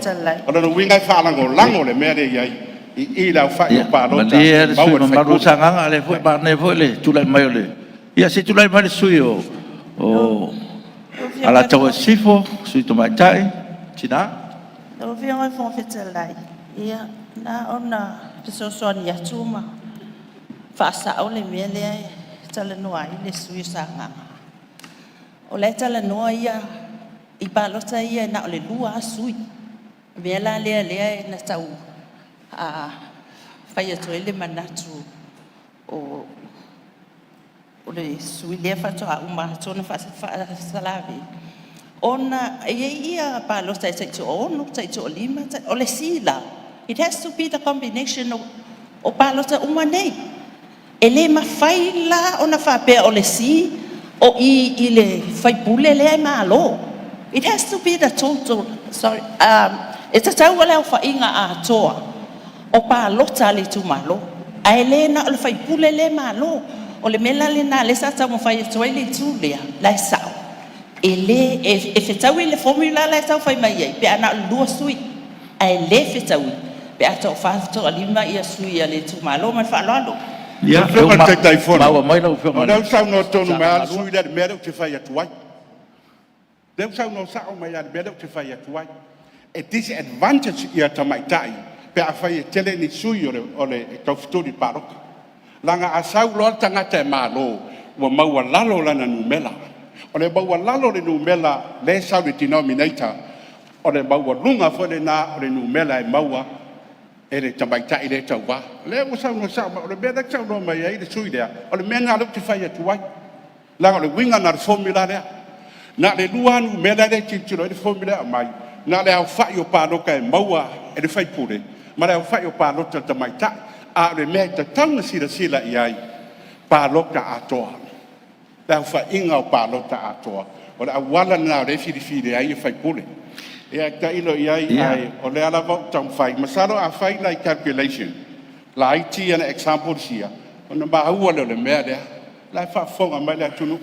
O le wingai whaalango lango le mea le iai, i lau whai o pālota e maua le whaipule. Maru sanganga le fwe pane fwe le, tulai mai o le. Ia se tulai mai le sui o ala tau e sifo, sui to mai tai, tina. Lo vi ngai fo fetalai. Ia na ona pesosoani atuma. Fasa o le mea lea tala noa i le sui sanga. O le tala noa ia i palota ia na o le lua sui. Mea la lea na tau fai atu ele manatu o le sui lea fatoa uma tona salavi. Ona ia palota taito ono, taito lima, o le sila. It has to be the combination o palota uma nei. Ele mawhai la ona whapea o le si o i le whaipule le malo. It has to be the total, sorry, e ta tau wale au whainga a toa o palota le tu malo. A ele na o le whaipule le malo o le mela le na le sa tau mo whai toa le tu lea, lai sao. Ele e whetau le formula lai tau whai mai ei, pe ana lua sui. A ele whetau pe a tau whafatoa lima ia sui a le tu malo man whaaloalo. Ya, mau mai lau whenga. Deu sau no tonu mai ala sui le mea reu te whai atuai. Deu sau no sao mai ala mea reu te whai atuai. E disadvantage ia tamaitai pe a whai e tele ni sui o le taufuturi paroka. Langa a sau loa tangata e malo wa maua lalo lana numela. O le maua lalo le numela le sau le denominator. O le maua lunga fwele na o le numela e maua e le tamaitai le tau wā. Le o sau no sao, o le mea sau no mai e le sui lea. O le mea ngā te whai atuai. Langa o le winga na le formula lea. Na le luanu mea le titiro e le formula mai. Na le au whai o pāroka e maua e le whaipure. Ma le au whai o pāroka tamaitai. A le mea te tauna sila i ai. Pāroka atoa. Le au whai inga o pāroka atoa. O le au wala na le whiriwhiri ai e whaipure. E ta ilo i ai o le ala vau tau whai. Masaro a whai lai calculation. La iti ana example sia. O na maua le mea lea. La whafonga mai le atunu.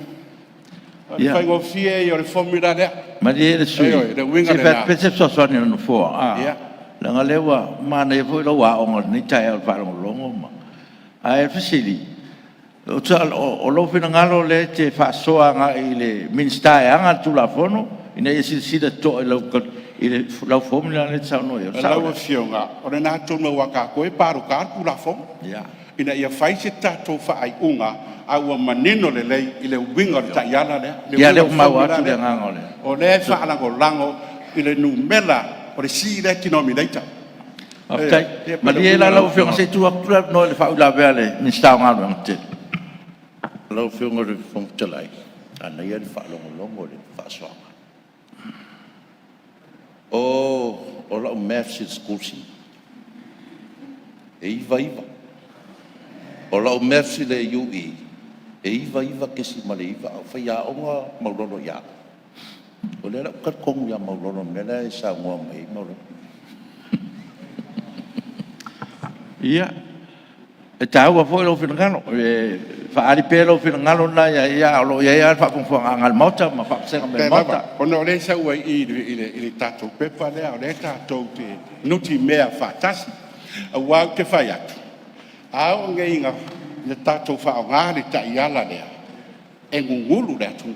Whai ngō fie i o le formula lea. Ma di e le sui. Le winga le nā. nā. Pese sosoani anu fua. Langa lewa, mana e fui lau wa onga ni tai au wharongo longo ma. A e fasili. O lo fina ngalo le te whasoa nga i le minsta e anga tula fono. Ina e sida to i lau formula le tau no e. Lau a fionga. O le nā tōna waka koe paru kā tula fono. Ina ia whai se tātou whaai unga. Aua manino le lei i le winga le taiala lea. Ia leo mau atu le nganga le. O le whaalango lango i le numela o le si le denominator. Aftai, ma li e la lau whionga se tua kura no le whaula vea le minstau ngā ruanga te. Lau whionga le whongtalai. Ana ia le whaalongo longo le whaaswanga. O lau maths in school si. E iwa. O lau maths le UE. E iwa ke si ma le iwa. Au whai a onga maulono ia. O le lau katkongu ia maulono mela e sa ngoa mai maulono. Ia. E tāua foi lo fina ngalo. Whaari pē lo fina ngalo na ia alo ia whapungfuanga ngal mauta ma whapsenga me mauta. Ono le saua i le tātou pepa lea, o le tātou te nuti mea whātasi. A wau te whai atu. Ao ngei inga le tātou whao ngāre ta i ala lea. E ngungulu lea tu.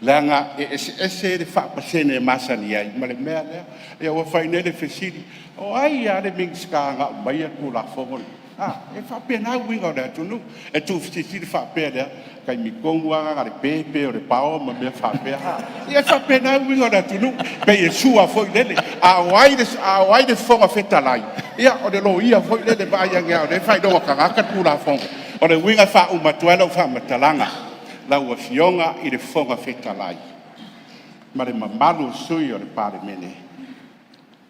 Lea ngā ese le whapasene e masani ai. Ma le mea lea. E awa whaine le whesiri. O ai a le mingska ngā mai atu la whongoni. E whapea nā winga o lea tunu. E tu whisiri whapea lea. Kai mi konguanga ngā le pepe o le pao ma mea whapea. E whapea nā winga o lea tunu. Pe e sua foi lele. A wai le whonga whetalai. Ia o le lo ia foi lele vai angea o le whai donga ka ngaka tu la whonga. O le winga wha umatuela o wha matalanga. Lau a fionga i le whonga whetalai. Ma le mamalu sui o le Palemene.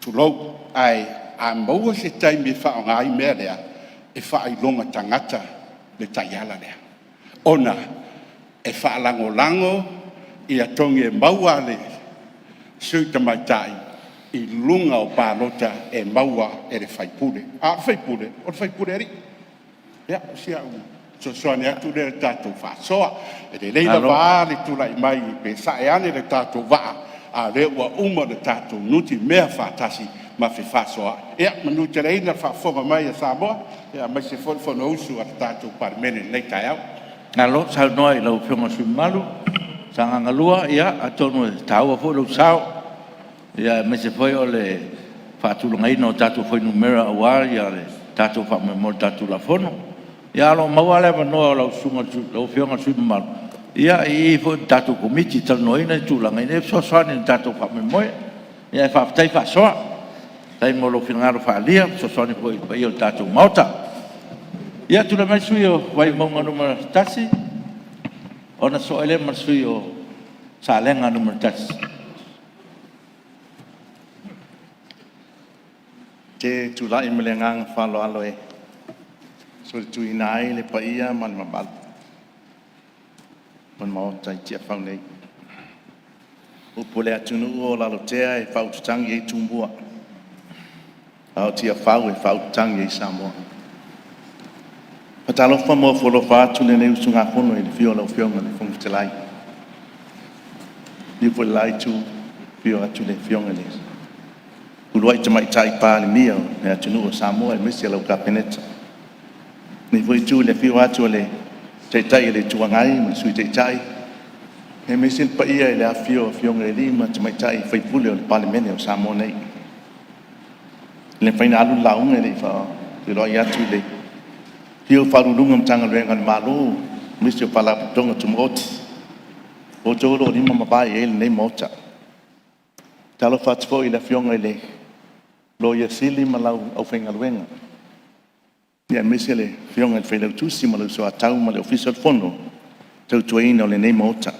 Tulou ai a maua se taimi wha o ngai mea lea. E wha ai longa tangata le taiala lea. Ona e wha lango i a tongi e maua le sui tamaitai. I lunga o pālota e maua e le whaipule. A le whaipule, o le whaipule eri. Ia, sia u. So soane atu le tātou whāsoa. E le leila waa le tula i mai pe sae ane le tātou waa. A le ua uma le tātou nuti mea whātasi ma whi whāsoa. Ia, manu te reina whaafonga mai a Samoa. Ia, mai se whono usu a le tātou Palemene nei tai au. Ngalo, sau noa i lau whionga sui malu. Sa ngangalua, ia, a tonu e tāua fo lau sao. Ia, me se foi o le whaatulungai no tātou whai numera awa ia le tātou whamemol tātou la whono. Ia alo maua le manoa lau sunga lau whionga sui malu. Ia I fo tātou komiti talanoina I tūlangai ne sosoani tātou whamemoi. Ia whaafitai whaasoa. Tai mo lo whingaro whaalia sosoani po I pai o tātou mauta. Ia tula mai sui o wai maunga numera tasi. Ona so ele ma sui o salenga numera tasi. Te tulai melengang whalo alo e. So tu inai le paia man mabal. Man mau tai tia whau nei. Upo le atunu o lalo tea e whau tutangi e tumbua. Ao tia whau e whau tutangi e Samoa. Patalo wha folo whātu le nei usunga kono e le whio lau whionga le whongu te lai. Ni po lai tu whio atu le whionga le. Uluai te mai tai Palemene ne atunu o Samoa e mesi lau ka peneta. Ni voi tu le whio atu le te tai le tuangai ma sui te tai. E mesi pa ia le a whionga le lima te mai tai Fepuari o le Palemene o Samoa nei. Le whaina alu launga le wha uluai atu le Hio wharurunga mtanga luenga ni malo, misi o whalapatonga tumoti. O tōro o rima mabai e le nei mota. Talo whatfo I le whionga le lo ia sili malau au whainga luenga. Ia misi le whionga le whailau tusi malau so a tau ma le official fono. Tau tuaina o le nei mota.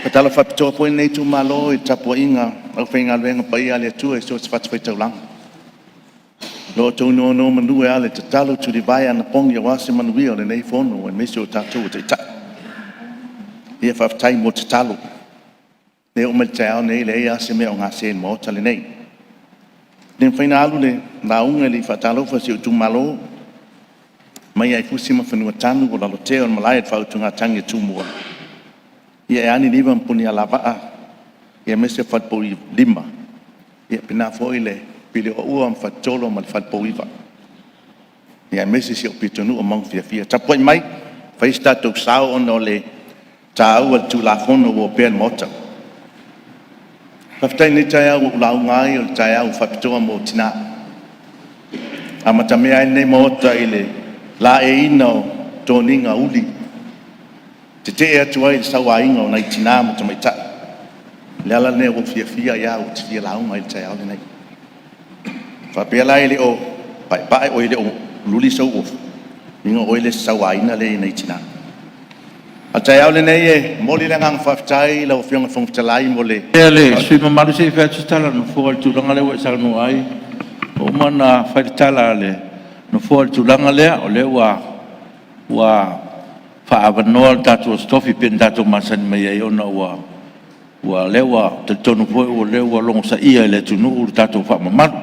Patalo whapitoa po nei tu malo I tapua inga au whainga luenga pa ia le atua e so te whatfai tau langa. Lo tau no manue ale te talo tu divai ana pongi a wase manui o le nei fono e mesi o tātou o te ta. Ia whaftai mo te talo. Ne o me te ao nei le ea se mea o ngā sen mo tale nei. Nen whaina alu le nā unga li whatalo whasi o tu malo. Mai ai fusima whanua tanu o lalo te o malai e whautu ngā tangi tūmua. Ia e ani liwa mpuni a lawaa. Ia mesi a whatpo I lima. Ia pina fo I le pili o ua mfatolo ma le whatpo iwa. Ia mesi si o pitonu o mang fia. Tapoi mai, whaista tau sao ono le ta au al tu la fono o pēn mota. Whaftai ni tai au lau ngai o tai au whapitoa mo tina. A matamea nei mota I le la e ina o tōninga uli. Te te atu ai le sawa inga o nei tina mo tamai ta. Le ala ne o fia ia o te fia lau ngai tai au le nei. Whapea lai le o pai o le o luli sau o. Inga o le sawa ina le nei tina. A tai au le nei e moli le ngang whaftai lau whionga whangtalai mo le. Ia le, sui mamaru se whaatutala no fua tūranga le wa saranu ai. O mana whaitala le no fua tūranga lea o le wa whaavanoa tātua Tofi pen tātua masani mai ai ona wa lewa te tonu foi o lewa longo sa ia le tunu u tātua whaamamaru.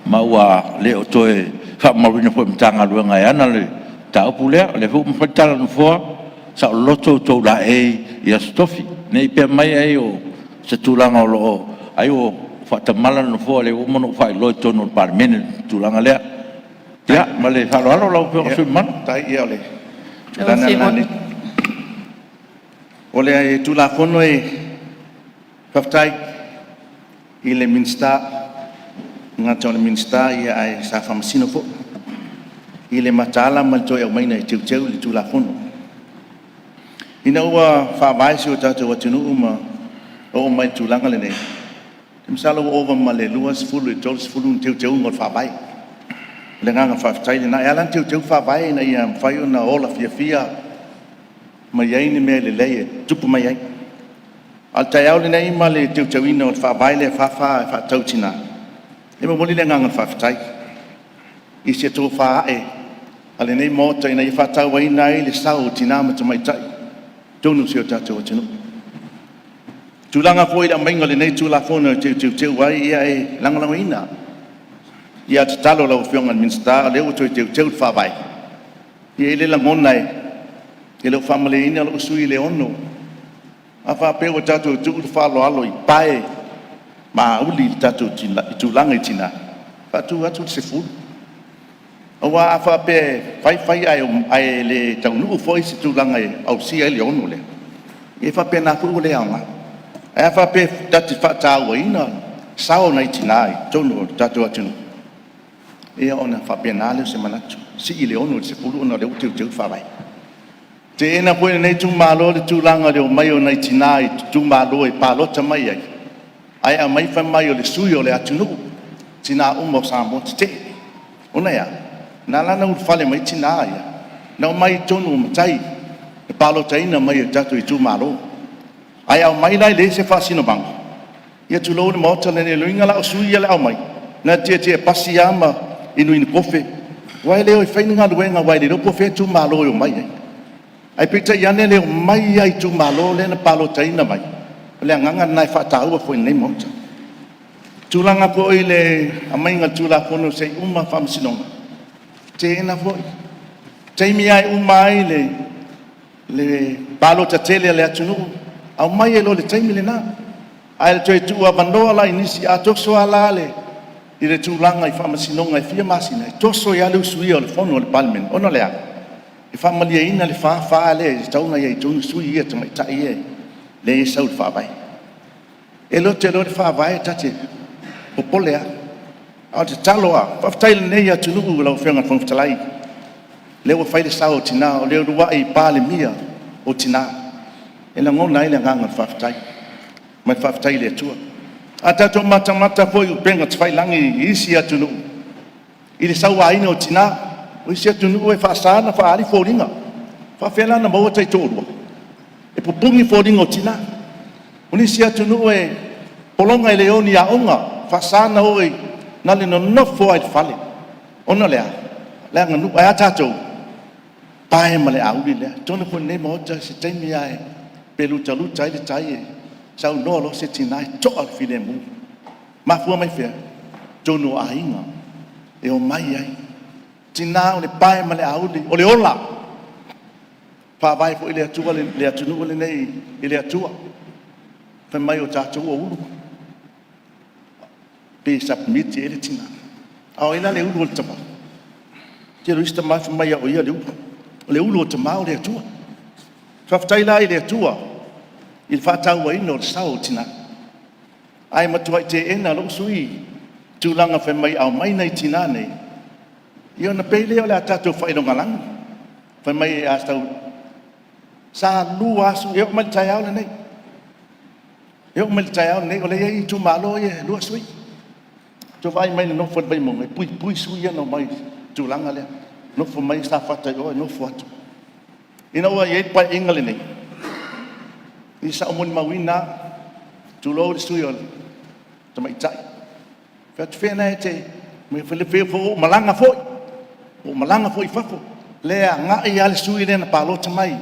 Ma wa le o toe whaamamarina foi mtanga luenga e ana le taupu lea le fu mwhaitala no fua sa o loto tau la e ia Tofi. Nei pia mai ai o se tūlanga o loo ai o whatamala no fua le umono whai loi tono Palemene tūlanga lea. Ia, ma le halo lau pia o sui manu. Tai ia le. Tūlanga lani. O le e tūla fono e whaftai I le minsta ngā tau le minsta ia ai sa whamasino fo. I le matala mal toi au maina I teu le tūla fono. Ina ua whaamaisi o tātou atinu uma o mai tūlanga le nei. Te msalo o ova ma le lua sifulu I tolu sifulu teu ngol whaamai. Le nganga whaftai le na e alan teu whaamai na ia mwhai o na ola fia ma iai ni mea le leie tupu mai ai. Al tai au le nei ma le teu ina o whaamai le whawha e whaatau tina. E ma moli le nganga whaftai. I se tō whaae. Ale nei mota ina I whaatau ai nai le sau tina ma tamai tai. Tonu si o tātou atinu. Tūlanga fo I la mainga le nei tūla fono teu wai ia e langalango ina. Ia te talo lau whionga minsta leo toi teu whawai. Ia le langona e. E leo whamale ina lau sui le ono. A whapeo o tātou tūru whalo alo I pae. Ma uli tātou tūlanga I tina. Whatu atu se fulu. Awa a whape whai ai le taunu foi se tūlanga e au sia le ono le. E whape nā furu le aunga. E whape tati whatau ina sao nei tinai tonu tatu atunu ia ona fa penale se manatu si ile onu se pulu ona le utiu fa vai te ena poe nei tu malo le tu langa le mai ona tinai tu malo e palo tamai ai a mai fa mai o le sui o le atunu tina umo sa mo te ona ya na lana u fale mai tinai na mai tonu mtai e palo taina mai tatu i tu malo ai au mai lai le se fa sino bang ia tu lo mo tale le luinga la sui le au mai na tie pasiama inu kofe wai le o fainga luenga wai le kofe tu malo yo mai ai pita yane le mai ai tu malo le na palo taina mai le nganga nai fa tau fo nei mo tu langa po ile amai nga tu la kono sei uma fam sinonga te na fo te mi ai umai le palo tatele le atunu au mai lo le taimi le na ai le tu abandoa la inisi atoso ala le i le tūlanga i whamasinonga i whia masina i toso i alu sui o le whono o le Palemene ono lea i whamalia ina le whawha le i tauna i tūnu sui ia tamai tai e le i sau le whawai e lo te lo le whawai tate o polea au te taloa whaftaile nei a tunu lau whianga whangtalai le ua whaile sao o tina o leo rua i Palemene o tina e la ngona i le nganga whaftai mai whaftai le tua a tatou matamata foi o penga te whailangi isi atunu i le sauaina o tina o isi atunu e whaasana whaari fōringa whawhelana maua tai tōrua e pupungi fōringa o tina o isi atunu e polonga i leoni a onga whaasana o e nale no nofo ai whale ona lea lea nganu ai a tatou pae ma le auri lea tonu ko ne maota se taimi ai peluta luta i le tai e sau nolo se tinai to al file mu ma fu mai fe tonu ainga e o mai ai tina o le pai ma le auli o le ola pa vai fo ile atua le atunu le nei ile atua fa mai o tatu o ulu pe submit ele tina au ina le ulu tama te ruista ma fa mai o ia le ulu tama o le atua fa ftaila ile atua il fatau wa ino sao tina ai matua te ena lo sui tulanga fe mai au mai nei tina nei io na pele ole atato fa ino ngalang fe mai asta sa lua su io mal tayau nei io mal tayau nei ole ai tu malo ye lua sui tu vai mai no fo bai mo pui sui no mai tulanga le no fo mai sta fata o no fo atu ina wa ye pa ingale nei i sa omon mawina tu lo sui ol tamai tai fet fena te me fele fo malanga foi fafo le nga i al sui le na palo tamai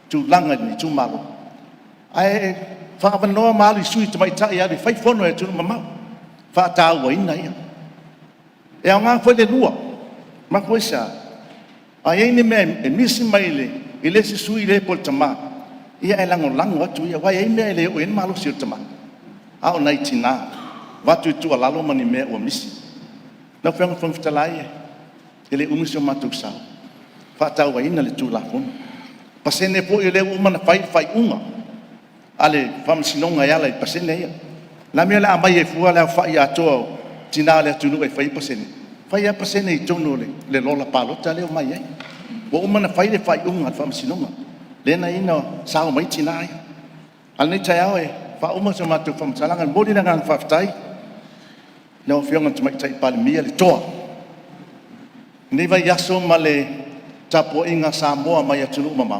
tu langa ni tu malo ai fa va no malo sui tamai tai ya fai fono e tu mama fa ta wa ina ia e nga foi le lua ma coisa ai ni me e misi mai le ile si sui le pol tamai ia e lango atu ia wai ai mea le o en malo sir tama au nai tina watu tu alalo mani me o misi na fenga fangtalai ele umisio matu sa fata wa ina le tu la fon pasene po ele o mana fai unga ale fam sinonga ya la pasene ia la me la amai e fu ala fa ya to tina le tu no e fai pasene i tono le lola palota le o mai ai o mana fai unga fam sinonga lena ino sao mai tinai al ni tayao e fa uma so matu fam salangan bodi na ngang faftai no fiong tu mai tai Palemene le toa ni vai yaso male tapo inga Samoa mai atunu mama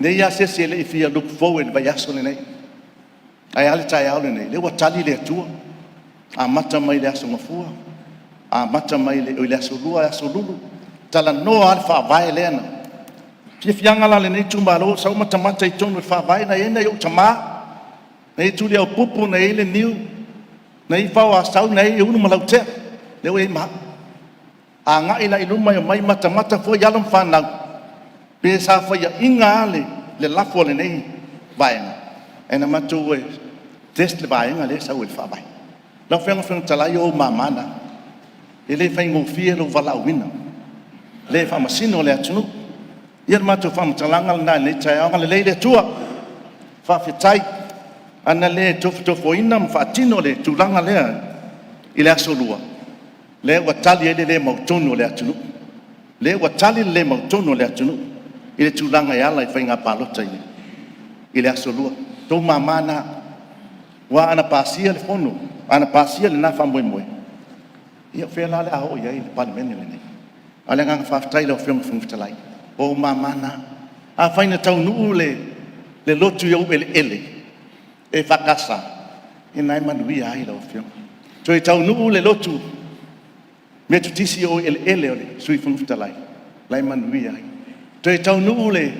ne ya se le if look forward vai yaso nei ai al tayao nei le wa tali le tua a mata mai le aso mafua a mata mai le aso lua aso lulu tala no alfa vai lena Pia fianga la le nei tumbalo sa uma tamata I tonu fa vai na ena yo tama nei tu le pupu nei le niu nei fa wa sau nei unu malau te le we ma anga ila iluma yo mai mata fo yalam fa na pe sa fa ya inga le la fo le nei vai ena matu we test le vai nga le sa we fa vai la fenga tala yo mamana ele fa ngo fie lo vala wina le fa masino le atunu ia matu fam talangal na le tai ang le tua fa fitai ana le tofo ina mfatino le tulanga le ile asolua le watali le mautono le atunu le watali le mautono le atunu ile tulanga yala ifainga palota ile asolua to mamana wa ana pasia le fono ana pasia le na fambo moe ia fela le ao ia ile Palemene le nei ale nga faftai le fiong fungtalai o mamana a faina tau nu le lotu yo ele e fakasa ina manui ai lo fiong toi tau nu le lotu me tu tisi o ele ole sui fungtalai lai manui ai toi tau nu le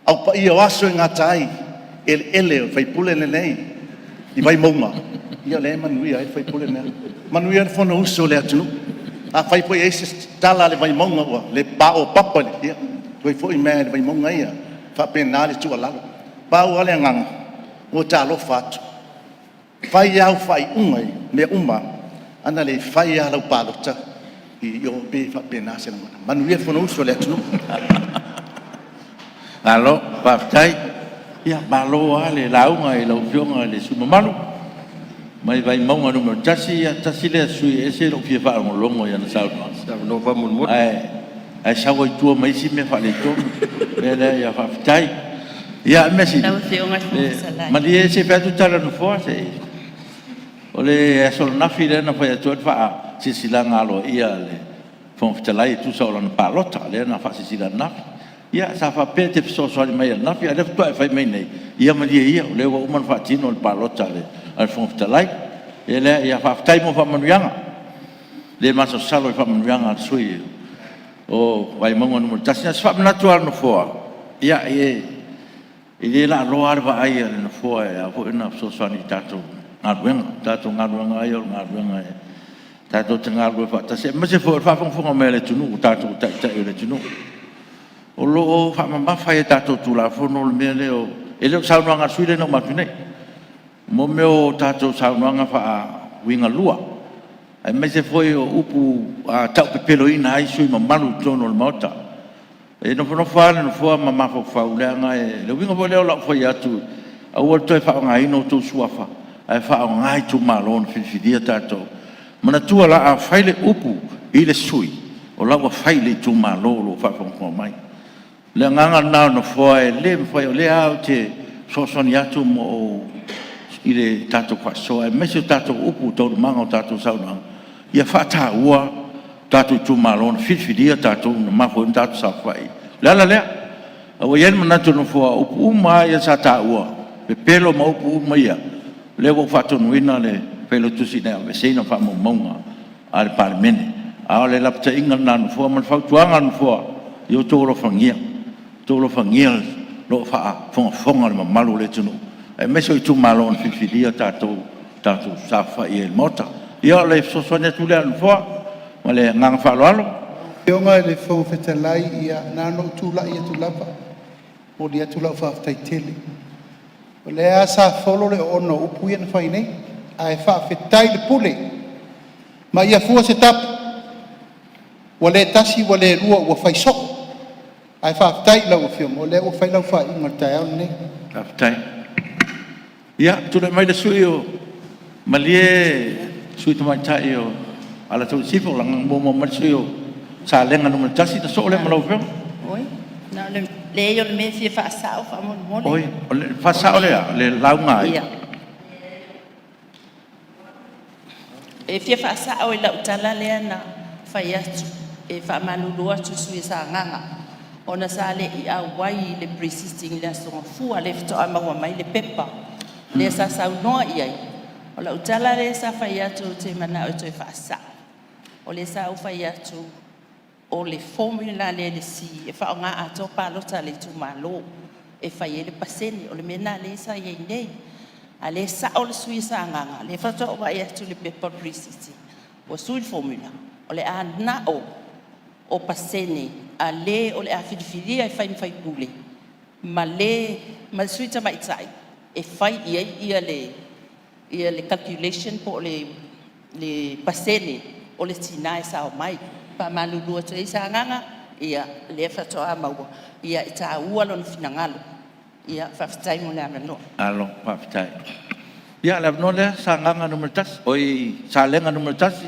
au pa ia waso ngatai ele fai pule nei i vai mauma ia le manui ai fai pule nei manui ai fono uso le atu a fai poi ese tala le vai mauma wa le pa o papa le ia toi foi me le vai mauma ia fa penale tu ala pa o ale ngang o talo fatu fai au fai umai le uma ana le fai ala pa lo ta i yo be fa penase le manui ai fono uso le atu alo patai ia balo ale launga e lau fionga le sumamalu mai vai maunga no tasi tasi le sui ese lo fie fa longo ia na sau no fa mun ai sa wo tu mai si me fa le to ele ia fa tai ia mesi ma di ese fa tu tala no fo se ole so na file na fa tu fa si silanga lo ia le fon ftalai tu sa la palota le na fa si silanga ia sa fa pe te so mai na fi ale tu fa mai nei ia ma ia le wa man fa tino le palota le al fon ftalai ele ia fa tai mo fa manuanga le ma so salo fa manuanga sui o vai mo no tasina fa natural no fo ia e la lo arva ai no fo ia fo na so ni tato ngaruanga ai ngaruanga tato tengaru fa tase ma se fo fa fo me le tunu tato ta le tunu o lo fa ma fa e tato tu la fo no me le o ele sa no nga suile no matune mo me o tato sa no nga fa winga lua ai me se foi o upu a tau pepelo ina ai sui ma malu tono le mota e no fa no fo ma fa ulanga e le winga vole o la fo ya tu a o to fa nga ino tu suafa ai fa nga ai tu malon fidia tato mana tu la a faile upu ile sui o la wa faile tu malolo fa ko mai le nganga na no foi le foi le au te so ya tu mo ile tato kwa so e meso tato upu to manga tato sa no ia fa ta ua tato tu malon fidia tato ma fo tato sa fai le o yen mana tu no fo upu ma ia sa ta ua pe pelo ma upu ma ia le wo fa tu wina le pelo tu si na me sei no fa mo monga al Palemene a le lapta inga na no fo man fa tuanga no fo yo to ro fangia lo fa fonga ma malu le tunu e meso tu malon fidia tato sa fa ia mota ia le so sonia tu le no fo ma le ngang fa lo Ionga le fo fetalai ia nano tu la ia tu lava o dia tu la fa taitele o le asa folo le ono upu ia na fai nei ai fa fetai le pule ma ia fu se tap wale tasi wale rua wa fai so ai fa fetai la o fiom o le o fai la fa inga tai nei fetai ia tu le mai le suio malie sui tu mai tai o ala tu sifo la mo suio sa lenga no tasi ta so le malo fiom oi na le yo me fi fa sa fa mo oi fa sa le launga ia e fi fa sa o la utala le na fa ya e fa malulu atu sui sa nganga ona sa le i a wai le persisting le so fu ale fto ama wa mai le pepa le sa no ia o la utala le sa fa ya tu te mana o te fa sa o le sa o fa ya tu o le formula le si e fa nga ato pa lo tale tu malo e fa ye le paseni o le mena le sa ye nei ale sa o le sui sa nga le fa to wa ye tu le paper presisi o sui formula o le ana o paseni ale o le afidifidia e fa in fai pule male mal sui ta mai tsai e fai ia le calculation po le paseni o le tina sa o mai pa malulu to isa nganga ia le fa to ama ia ta ua lon finangalo Ia whawhitai mo le ana no. Alo, whawhitai. Ia, le no le, sa nganga numero tasi. Oi, sa lenga numero tasi.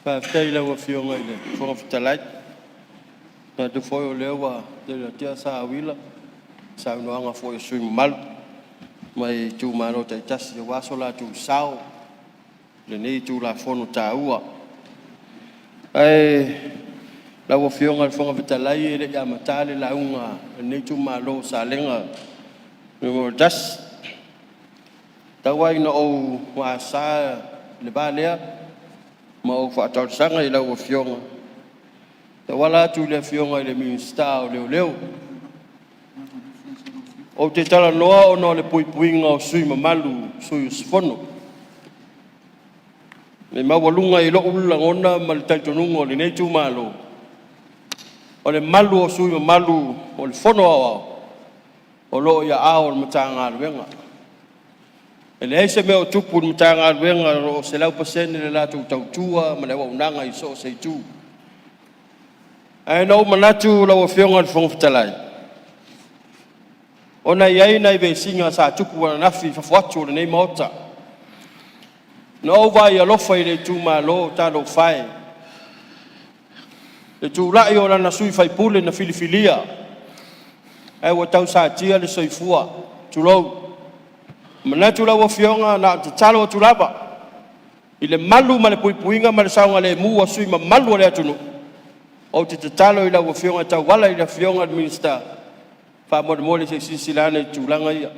Whawhitai le wa fionga i le whakawhitalai. Na te whoi o leo wa te tia sa awila. Sa unoanga whoi o sui malu. Mai tū maro te tasi o waso la tū sao. Le nei tū la whono tā ua. La wa fionga le whakawhitalai e le ia matale la unga. Nei tū maro sa lenga. Numero das. Tawai na o wa sa le ba lea. Ma o whaatau sanga i la wa fionga. Tawala tu le fionga i le minsta o leo leo. O te tala noa o no le puipuinga o sui mamalu, sui usfono. Me mawalunga i lo ula ngona ma le taitonunga o le nei tu malo. O le malu o sui mamalu o le fono awa. O lo ia ao le matanga aluenga. E le eise mea o tupu le matanga aluenga o se lau pasene le latu tautua ma le waunanga i so se tu. Ai no manatu la o fionga le whangwhitalai. Ona iai nei ve singa sa tupu wana nafi whawhatu le nei maota. No vai alofa i le tu malo talo whae. Le tu lai o lana sui whaipule na filifilia. Ai wa tau sa tia le soifua. Tu lou. Manatu la o fionga na te talo o tu lava. I le malu ma le puipuinga ma le saunga le mua sui ma malu o le atunu. O te talo i la o fionga tau wala i la fionga minister. Fa mo le se sisilana i tūlanga ia.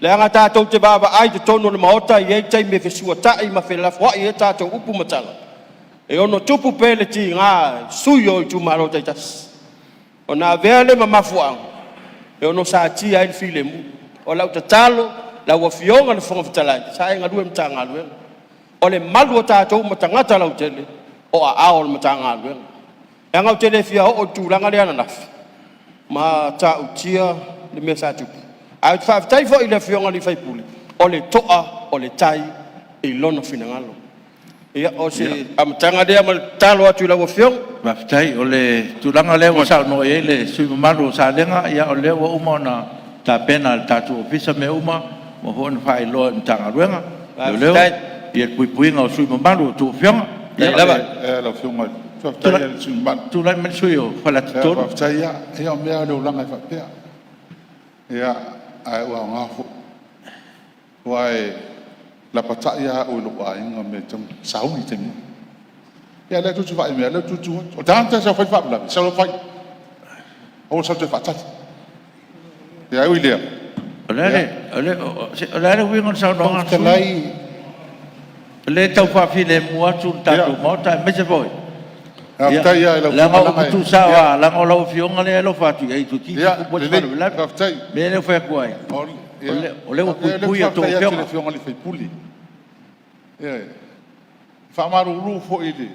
Le anga tātou te baba ai te tono le maota i ei tai me fesua tai ma fe lafua i e tātou upu matala. E ono tupu pele ti ngā sui o i tūmaro taitas. O nā vea le mamafuang. E ono sa tia ai le file mu. O lau te talo, lau a fionga le whangawhitalai. Sa e ngarue mtanga aluenga. O le malu o tātou matangata lau tele. O a ao le matanga aluenga. E ngau tele fia o tūlanga le ananafi. Ma ta utia le mesa tupu. Ai te whawhitai fo i le fionga li whaipuli. O le toa, o le tai, i lono finangalo. Ia o se amatanga dea ma talo atu i lau fiong. Whawhitai, o le tūlanga lewa sao no e le sui mamalu sa lenga. Ia o lewa uma na ta pena le tatu o pisa me uma. Mo hona whai loa mtanga ruenga. Whawhitai. Ia puipuinga o sui mamalu tu fionga. Ia lava. La fionga. Tu lai men sui o whala te toro. Whawhitai ia o mea leo langa i whapea. Ia ai ua ngāwho. Wai la pata ia o loko a inga me tam saungi te mi. Ia lea tutu whai mea, lea tutu. O tānta sa whai whapela, sa lo whai. O sa te whatati. Ia ui lea. O lea wingon sa nonga sui. O lea tau whawhile mua tu tatu mota me se voi. Langa o kutu sawa, langa o lau fionga le alo fatu ai tu ki ku le me le fa kuai o le o pui o to fionga le fai puli fa maru lu fo ile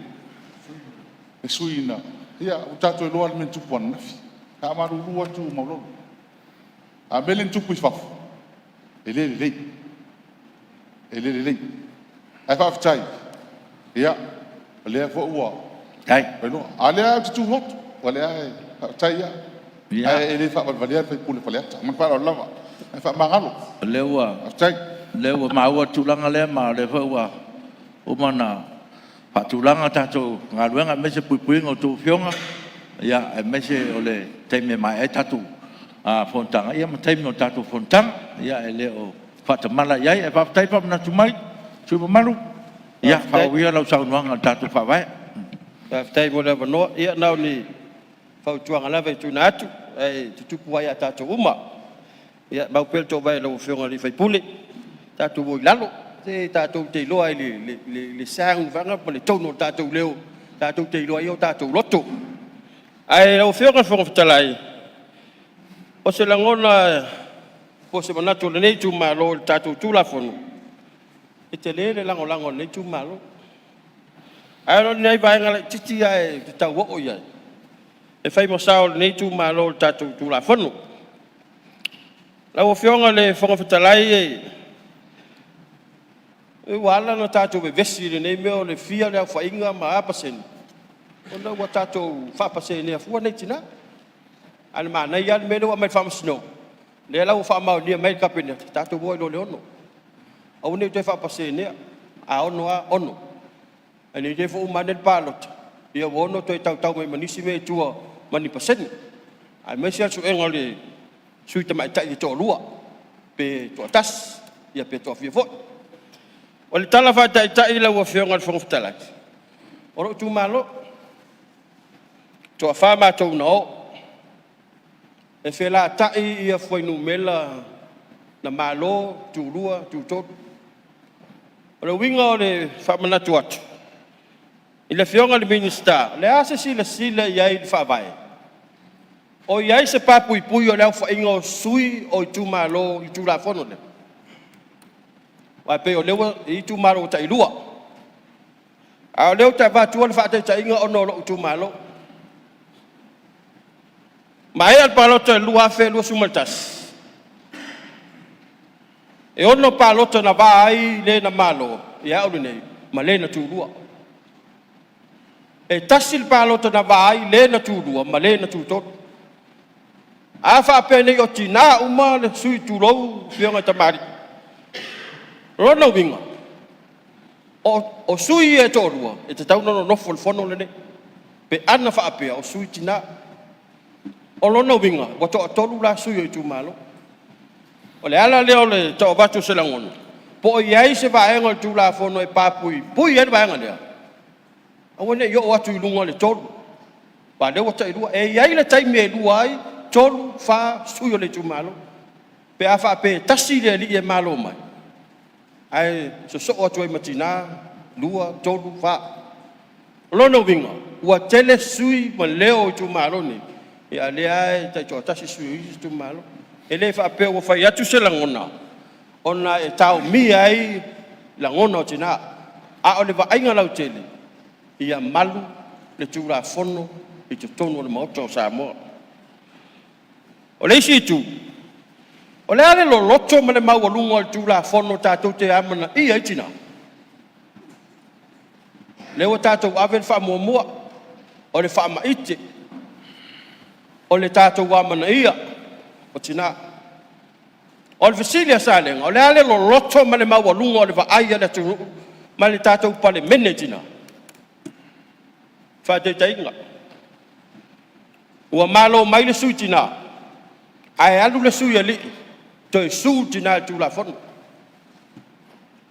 e suina ia o tato e loa men tupu ana fa maru lu atu maulo a belen tupu fa ele ai fa ftai ia le fo ua ai bueno ale tu hot wala taia ai ele fa valer fa pule fa leta man para lava fa magalo lewa ma wa tulanga le ma le fa wa o mana fa tulanga ta to ngaluenga me se puipuinga to fionga ya me se ole teme mai tatu a fontanga ia ma teme tatu fontanga ya ele o fa tamala ya e fa tai fa na tumai tu malu ya fa wi la sa nuanga tatu fa vai. Whawhitai mo lewa noa, ia nau ni whautuanga lawa i tūna atu, te Tupua ia tātou uma. Ia maupel tō vai lau whionga li whaipule, tātou mo i lalo, te tātou te iloa i le sāngu whanga, ma le tauno tātou leo, tātou te iloa i o tātou loto. Ai lau whionga whangawhitalai, o se langona, po se manatu le nei tū malo, tātou tūlafonu, e te le lango nei tū malo. Ai no nei vai ngala titi ai te tau o ia. E fai mo sao nei tu malo tatu tu la fonu. La o fionga le fonga fitalai e wala no tatu be vesi le nei meo le fia le fa inga ma apa sen. Ona wa tatu fa pa sen ne fu nei tina. Ana mana ia me lo mai fam sno. Le la fa ma ni mai kapina ta to boy lo le ono. Au ne te fa pase ne a ono. Ani te fu manen palot. Ia wono to tau mai manisi me tua mani pasen. Ai me sia su engole sui te mai tai to lua. Pe to tas ia pe to fie fo. O le tala fa tai la wa fionga le fonga tala. Oro tu malo. To fa ma to no. E fe la tai ia foi no mela na malo tu lua tu tot. O le winga le fa mana tu atu. Ile fionga le minister, le ase sila ia i fa vai. O ia se papu i pui o le fa ingo sui o tu malo i tu la fono le. Wa pe o lewa i tu malo ta ilua. A leo ta va tu le fa ta ingo ono lo tu malo. Mai al palo ta lua fe lu sumaltas. E ono palo ta na vai le na malo, ia o nei, ma le na tu lua. E tasil palo ta na vai le na tu lua, ma le na tu tot. A fa pe nei o tina uma le sui tu lo fionga tamari. Rona winga. O sui e to lua, e te tau no fol fono le ne. Pe ana fa apia o sui tina. O lona winga, wa to tolu la sui o tu malo. O le ala leo le to batu se langono. Po iai se va engo tu la fono e papui. Pui e va engo lea. Awone yo watu ilunga le tolu. Ba le wata ilua e iai le tai me lua ai tolu fa sui o le tu malo. Pe afa pe tasi le li e malo mai. Ai so watu e matina lua tolu fa. Lona winga, wa tele sui ma leo tu malo ni. Ia le ai ta to tasi sui tu malo. Ele fa pe o fa yatu se langona. Ona e tau mi ai langona tina. A o le va ainga lau tele. Ia malu le tura fono i te tonu le maoto Samoa. O le isi tu. O le ale lo loto ma le mau alunga le tura fono tātou te amana ia i tina. Lewa tātou avel wha mua. O le wha maite. O le tātou amana ia. O tina. O le Vasilia salenga. O le ale lo loto ma le mau alunga o le vaaia le turu. Ma le tātou Palemene tina. Whātei tainga. Ua malo mai le sui tina. Ai alu le sui ali. Toi su tina tu la fono.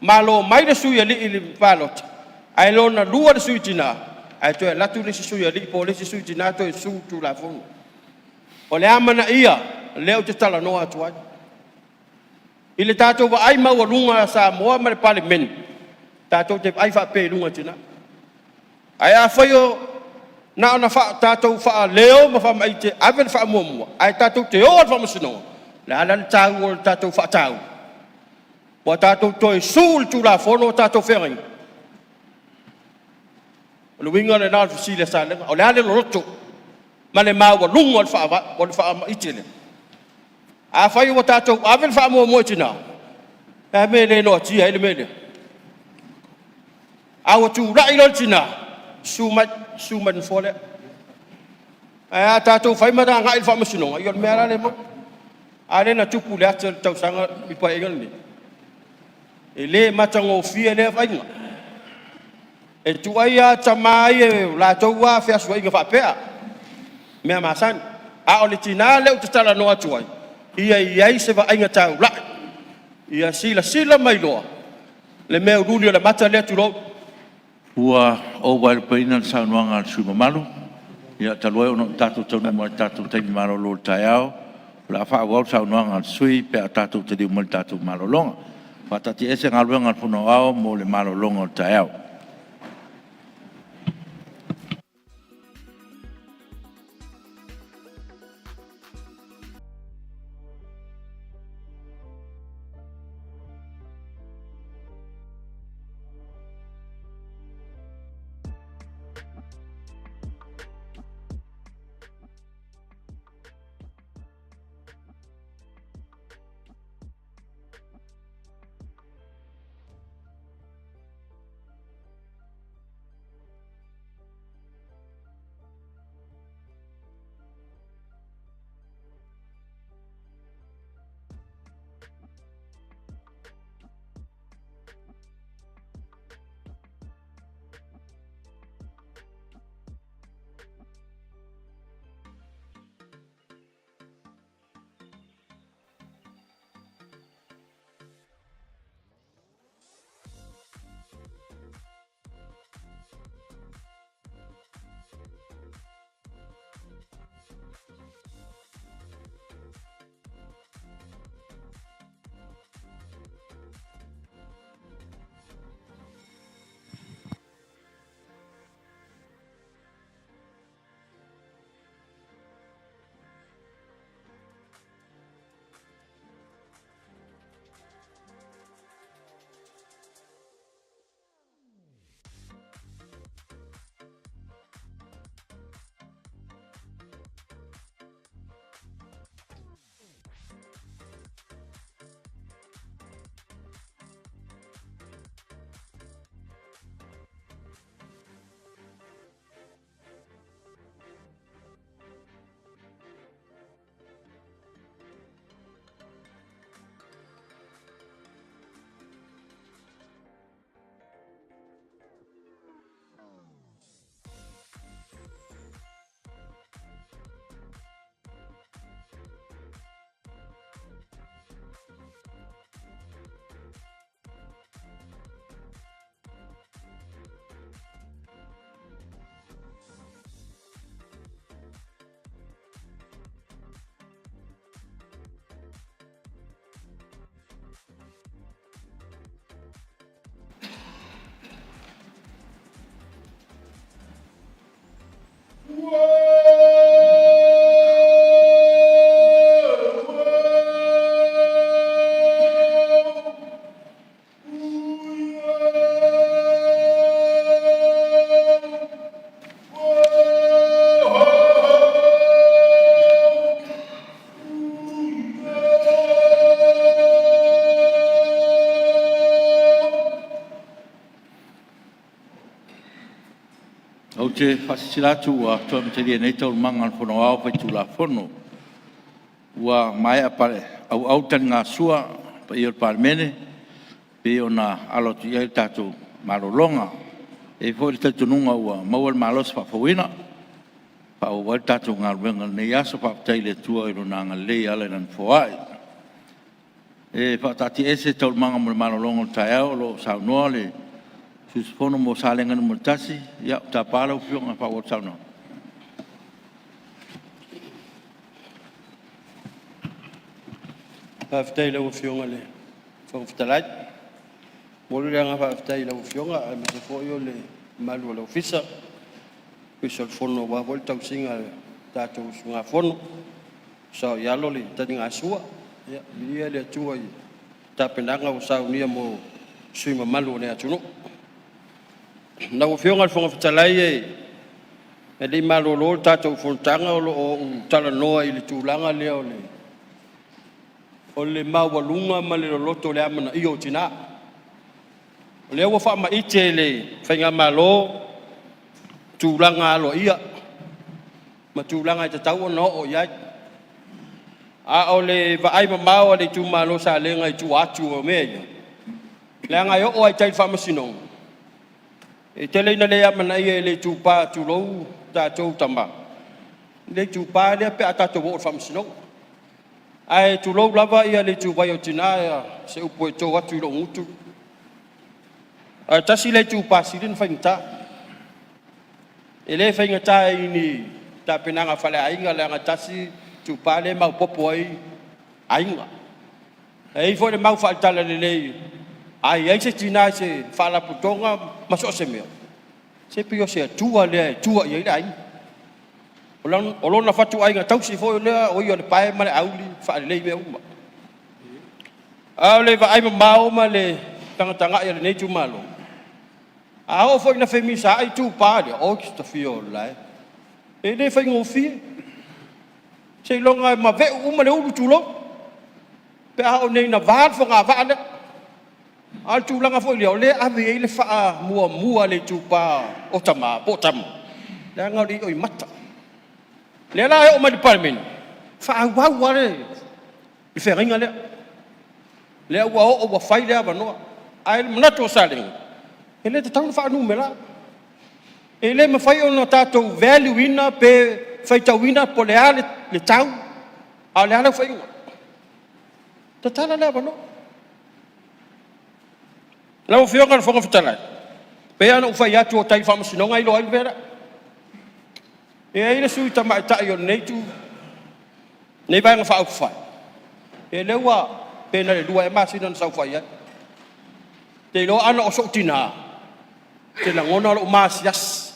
Malo mai le sui ali ili palot. Ai lona lua le sui tina. Ai toi latu le sui ali po le sui tina toi su tu la fono. O le amana ia. Leo te tala noa tuai. Ile tātou wa ai maua lunga Samoa ma le Palemene. Tātou te ai wha pe lunga tina. Ai a whaio na ona wha tātou wha leo ma wha mai te awen wha mua. Ai tātou te o al wha masino. Le ala le tāu o tātou wha tāu. Wa tātou toi sul tu la fono tātou whengai. O le winga le nāl Vasilia salenga. O le ale lo roto. Ma le maua lunga o le wha mai te le. A whaio wa tātou awen wha mua tina. E me le noa tia ele me le. Awa tu rai lor tina. Suman fole. Ai tātou whai mara ngai wha masinonga. Ion mea le mo. Ale na tupu le ata tau sanga i pa ingal ni. E le matango fia le whainga. E tuai a tamai e la tau wa fea sua inga whapea. Mea masan. A o le tina leo te tala noa tuai. Ia iai se whainga tau lai. Ia sila mai loa. Le mea uruli o le mata lea turo. Ua o wai paina sa nuanga sui mamalu. Ia taloi ono tātou tauna mo tātou taimi maro lo taiao. La fa wau sa nuanga sui pe tātou te diu mo tātou malo longa. Fatati ese ngaluenga puno ao mo le malo longa taiao. te fasilatu wa to te nei tau manga fono au pe tu la fono wa mai apare au tan nga sua pe il Palemene pe ona alo tu ia tatu malolonga e fo te tununga wa mawal malos fa fowina pa o tatu nga wenga nei aso pa taile tua i rona nga le ala nan foai e fa tati ese tau manga malolonga tae lo sa noale sus fono mo salenga no tasi ya ta pala o fiona pa o tsano Aftai la ufiona le. Fa uftalai. Molu le nga aftai la ufiona a me se foi le malu la ofisa. Pisa fono wa volta usinga tato usinga fono. Sa ya lo le tani nga sua. Ya dia le tua i. Ta penanga o sa unia mo sui malu ne atuno. Na ufiona al fonga aftalai e le malu lo tato fontanga o tala noa i le tulanga le o le. O le mawalunga ma le loto le amana i o tina. O le awa wha ma ite le whainga malo tūlanga alo ia. Ma tūlanga i te tau no o iai. A o le vaai ma maua le tū malo sa lenga i tū atu o mea ia. Le anga i o ai tai wha masinong. E te leina le amana ia le tū pā tū lou tātou tama. Le tū pā lea pe a tātou o wha masinong. Ai tu lo lava ia le tu vai o tina se upo e to atu i lo ngutu. Ai tasi le tu pasirin fainta. Ele fainta ini ta penanga fale ainga le nga tasi tu pale mau popo ai ainga. Ai fo le mau falta le ai se tina se fala putonga maso se me. Se pio se tua le tua ia le ainga. Olon na fatu ai nga tau si fo le o yo le pai ma le auli fa le me uma le va ai ma ma le tanga ia le nei tu malo o fo na femisa ai tu pa le o ki sta fio lai e le fa ngofi se longa ma ve uma le u tu lo pe o nei na va fo nga va le al tu langa fo le ave le fa mua le tu pa o tama potam le nga li o mata le la o ma di Palemene fa wa le i fe ringa le wa o wa fai le ava no ai na to saling ele te tau fa numela ele ma fai ona tato value ina pe fai tau ina po le ale le tau ale ala fai ta tala le ava no la o fionga fonga fitala pe ana o fai atu o tai fa masinonga i lo ai vera e ai le sui tama ta yo nei tu nei vai nga fa fa e le wa pe na le dua e masi non sa fa ya te lo ana o sotina te la ngona lo masias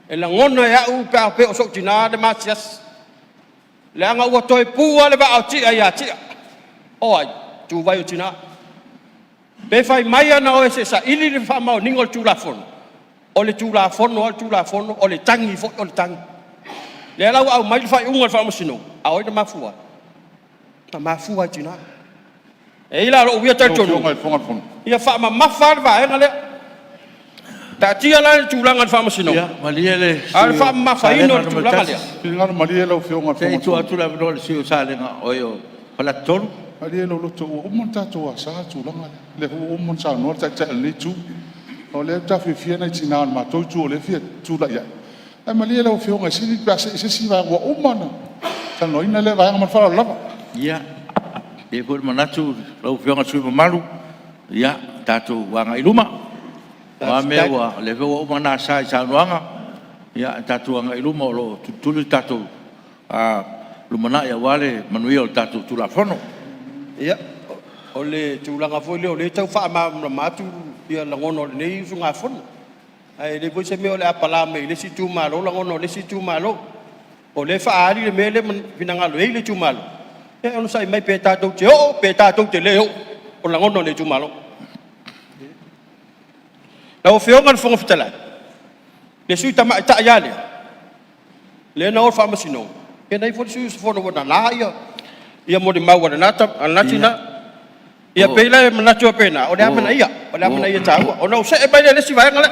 e la ngona ya u pa pe o sotina de masias le anga u toi pu ale ba o ti ya ti o ai tu vai o tina pe fai mai ana o se sa ili le fa ma ningol tu la fon o le tula fono o le tangi fo o le tangi le la au mai fai unga fa masino a o le mafua tina e ila ro via tato ia fa ma fa va e ngale ta tia la tulanga fa masino ya maliele al fa ma fa ino tulanga le Pingar maliele o fionga te tu atu la no le sio salenga o yo pala tolu maliele o to o mon tato sa tulanga le o mon sa no ta le tu o le ta fi na tina ma to tu le fi tu la ya ai maliele o fionga si pa se si va o umana ta no ina le va ma fa la ya e por manatu lo fionga sui malu ya tatu wanga iluma wa me wa le vo mana sa noanga ya tatu wanga iluma lo tu tatu lumana ya wale manuel tatu tu la fono ya o le tulanga fo le tau fa ma tu ia la ngono nei funga fono ai le voi se me o le apala me le si tu malo la ngono le si tu malo o le fa ali le mele vinanga lo le tu malo e ono sai mai pe tatou te o pe tatou te leo o la ngono le tu malo la o fionga fonga fitala le sui tama ta ya le na o fa masino e nei fo sui fono na la ia mo de mawa na ta anatina ia pela e mana tua pena o le amana ia tau o no se e bai le si vai ngale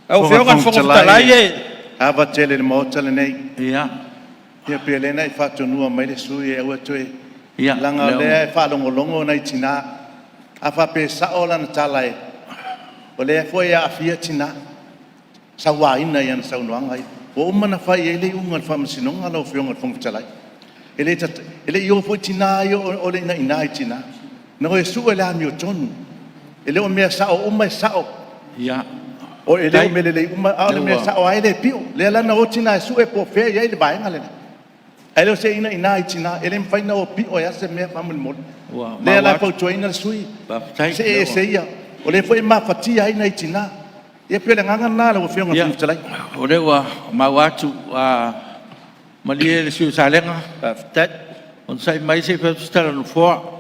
Au whionga le whakatalai e. Hava tele le motale nei. Ia. Ia pele nei whatonua mai le sui e ua tue. Ia. Langa lea e whalongolongo nei tina. A whape sao lana tala e. O lea foi a fia tina. Sa waina ia na saunoanga ai. O umana whai e le unga le whamasinonga lau whionga le whakatalai. Ele yo foi tina yo o le ina i tina. Na e su ele ami o tonu. Ele o mea sao o mai sao. Ia. O ele o mele le uma a le mea sao ai le pio. Le lana o tina e su e po fe ia le baenga le. Ele o se ina i tina. Ele mfai na o pio ia se mea family mod. Le la po joina sui. Se ia. O le foi ma fatia ai na tina. Ia pio le nganga na le o fionga futalai. O le wa mawatu a malie le siu salenga. Tat. On sai mai se fa stala no fo.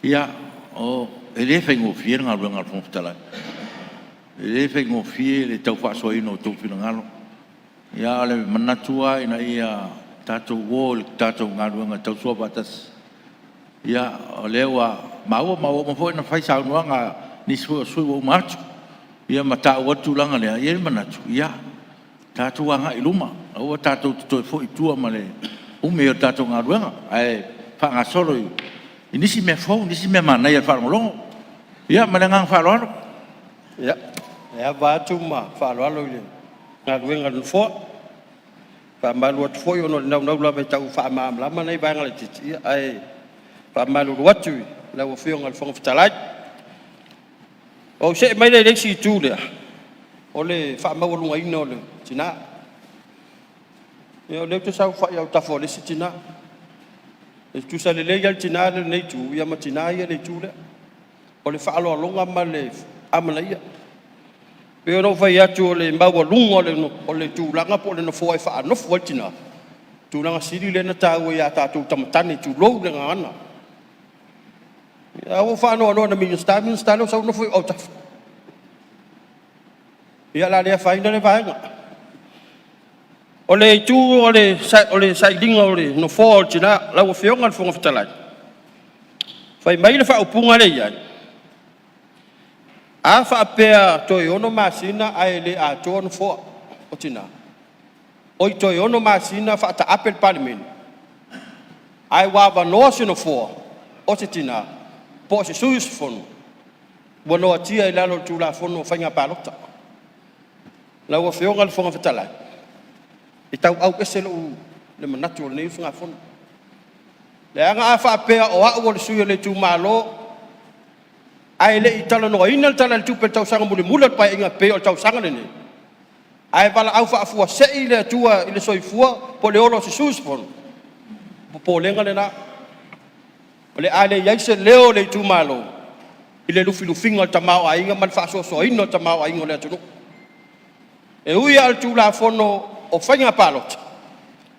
Ia, o ele fai ngofia nga runga al fonftala. Ele fai ngofia le tau fa soi no tau fina ngalo. Ia le manatua ina ia tato wol tato nga runga tau so batas. Ia le wa mau mo foi na fai sa nga ni so wo march. Ia mata watu langa le ia manatu. Ia tato nga iluma. O tato to foi tua male. O me tato nga runga ai fa nga solo ini si me fo, ini si me mana ya farmolong. Ya, menengang farol. Ya. Ya ba cuma farol le. Ngagwe ngan fo. Fa malu fo yo no na la be tau fa ma la mana ba ngal ti ai. Fa malu watu la wo fio ngal fo ftalat. O se mai le si tu le. O le fa ma wo lunga ino le. Tina. Yo le tu sa fa ya ta fo le si tina. E tu sa le legal tina le nei tu ia matina ia le tu le o le falo longa ma le amana ia pe no fa ia tu le mawa lunga le no o le tu langa po le no fo fa no fo tina tu langa siri le na ta ia ta tu tamatani tu lo le ngana ia o fa no na mi sta no sa no fo o ta ia la le fa ina le va o le tu o le sai dinga o le no fo tina la o fionga le fonga ftalai fai mai le fa upunga le ia a fa pea to ono masina ai le a to no fo o tina o to ono masina fa ta apel Palemene ai wa va no sino fo o tina po se sus fon bono atia ila lo tu la fon o fanga palota la o fionga le fonga ftalai e tau au ese lo le manatu le funga fon le anga fa pe o a o le suyo le tu malo ai le italo no ina tala tu pe tau sanga mule pa inga pe o tau sanga ne ai bala au fa fu se ile tua ile soi fu po le olo se sus fon po lenga le na le ale ya se leo le tu malo ile lu filu finga tamao ai inga man fa so ino tamao ai ngole tu e ui al tu la fono o whainga palot.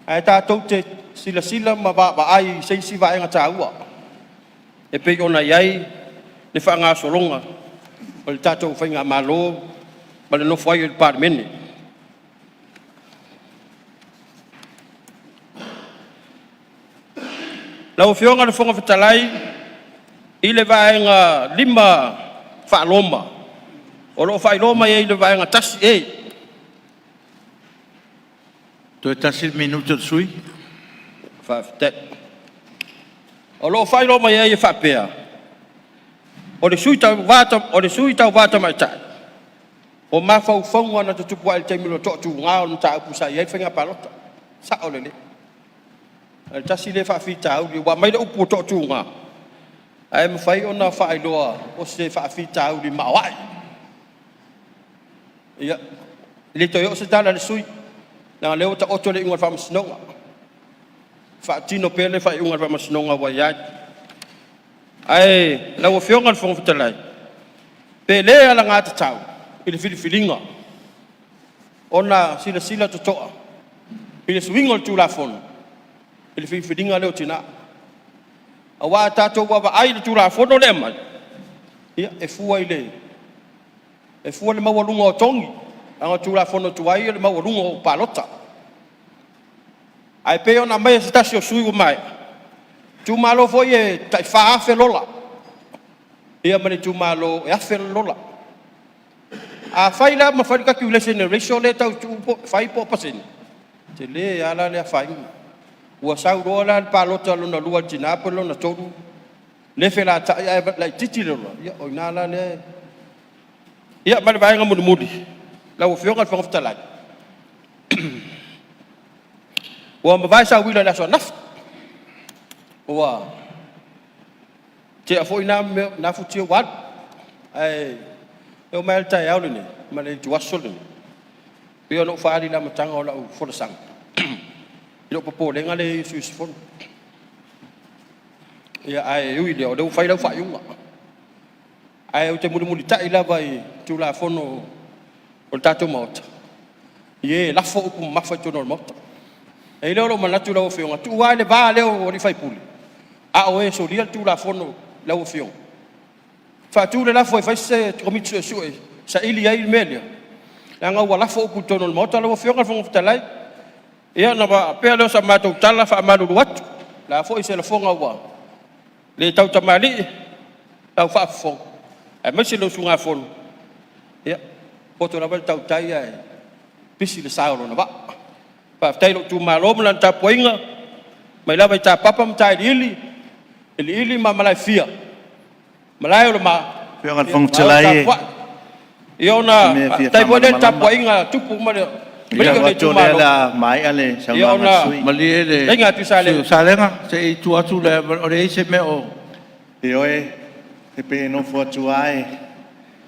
Ai tātou te sila ma ba ai seisi wa inga tāua. E pe ona iai le whaanga solonga. O le tātou whainga malo ma le nofo ai o le Palemene. Lau whionga le whonga whatalai i le waenga 5 whaaloma. O lo whailoma i le waenga tasi e. Tu tasil minuto sui. Fa te. O lo fai lo mai e fa pea. O le sui tau vata mai tai. O ma fau fau ana tu Tupua te milo to tu nga o ta ku sa ye fenga palota. Sa o le. El tasi le fa fi tau li wa mai le upu to tu nga. Ai me fai ona fa i loa o se fa fi tau li mawai. Ia. Le to yo se tala le sui. Na leo ta oto le inga fa masnonga. Fa tino pele fa inga fa masnonga wa ya. Ai, la wo fionga le fonga fitalai. Pele ala ngata tau. Ile filifilinga. Ona sila to toa. Ile swingol tu la fon. Ile filifilinga leo tina. Awa tato wa ai le tu la fon o le mal. Ia e fua ile. E fua le mawalunga o tongi. Anga tu la fono tu ai le mawalunga o palota. Ai pe ona mai stasio sui o mai. Tu malo foi e tai fa fe lola. Ia mani tu malo e afe lola. a fai la ma fai calculation ratio le tau tu fai po percent te le ala le fai ua sau rola pa lo talo na lua tina po lo na toru le fe la ta ya la titi lo ya o na la le ya ma vai nga mudi la o fionga fa ngofta la ua ma vai sa wila la so naf ua te a foi na futi wat ai eu mai tai au ni ma le tu wasol ni pe no fa ali la matanga o la fo sang ilo popo le ngale sus fon ya ai ui le o fai la fa yunga ai o te muri tai la vai tu la fono o tato mot ye la fo ku ma fa tu no mot e le o mana tu la o fionga tu wa le va le o li fai puli a o e so lia tu la fono la o fiong fa tu le la fo fai se komitsu su sa ili ai melia la nga wala fo ku to no mot la o fionga fo talai ia na ba pe lo sa matou tala fa malu wat la fo se la fonga wa le tau tamali tau fa fo e me se lo sunga fo ia poto na ba tau tai ai pisi le sauro na ba pa tai lo tu malo mlan ta poinga mai la ba ta papa mtai ili ma malai fia malai lo ma pe ngal fong chelai ia na tai bo le ta poinga tupu ma Ia watu le la mai ale sa ma sui. Mali ele. Lenga tu sale. Salenga se tu atu le ore se me o. Ioe te pe no fo tu ai.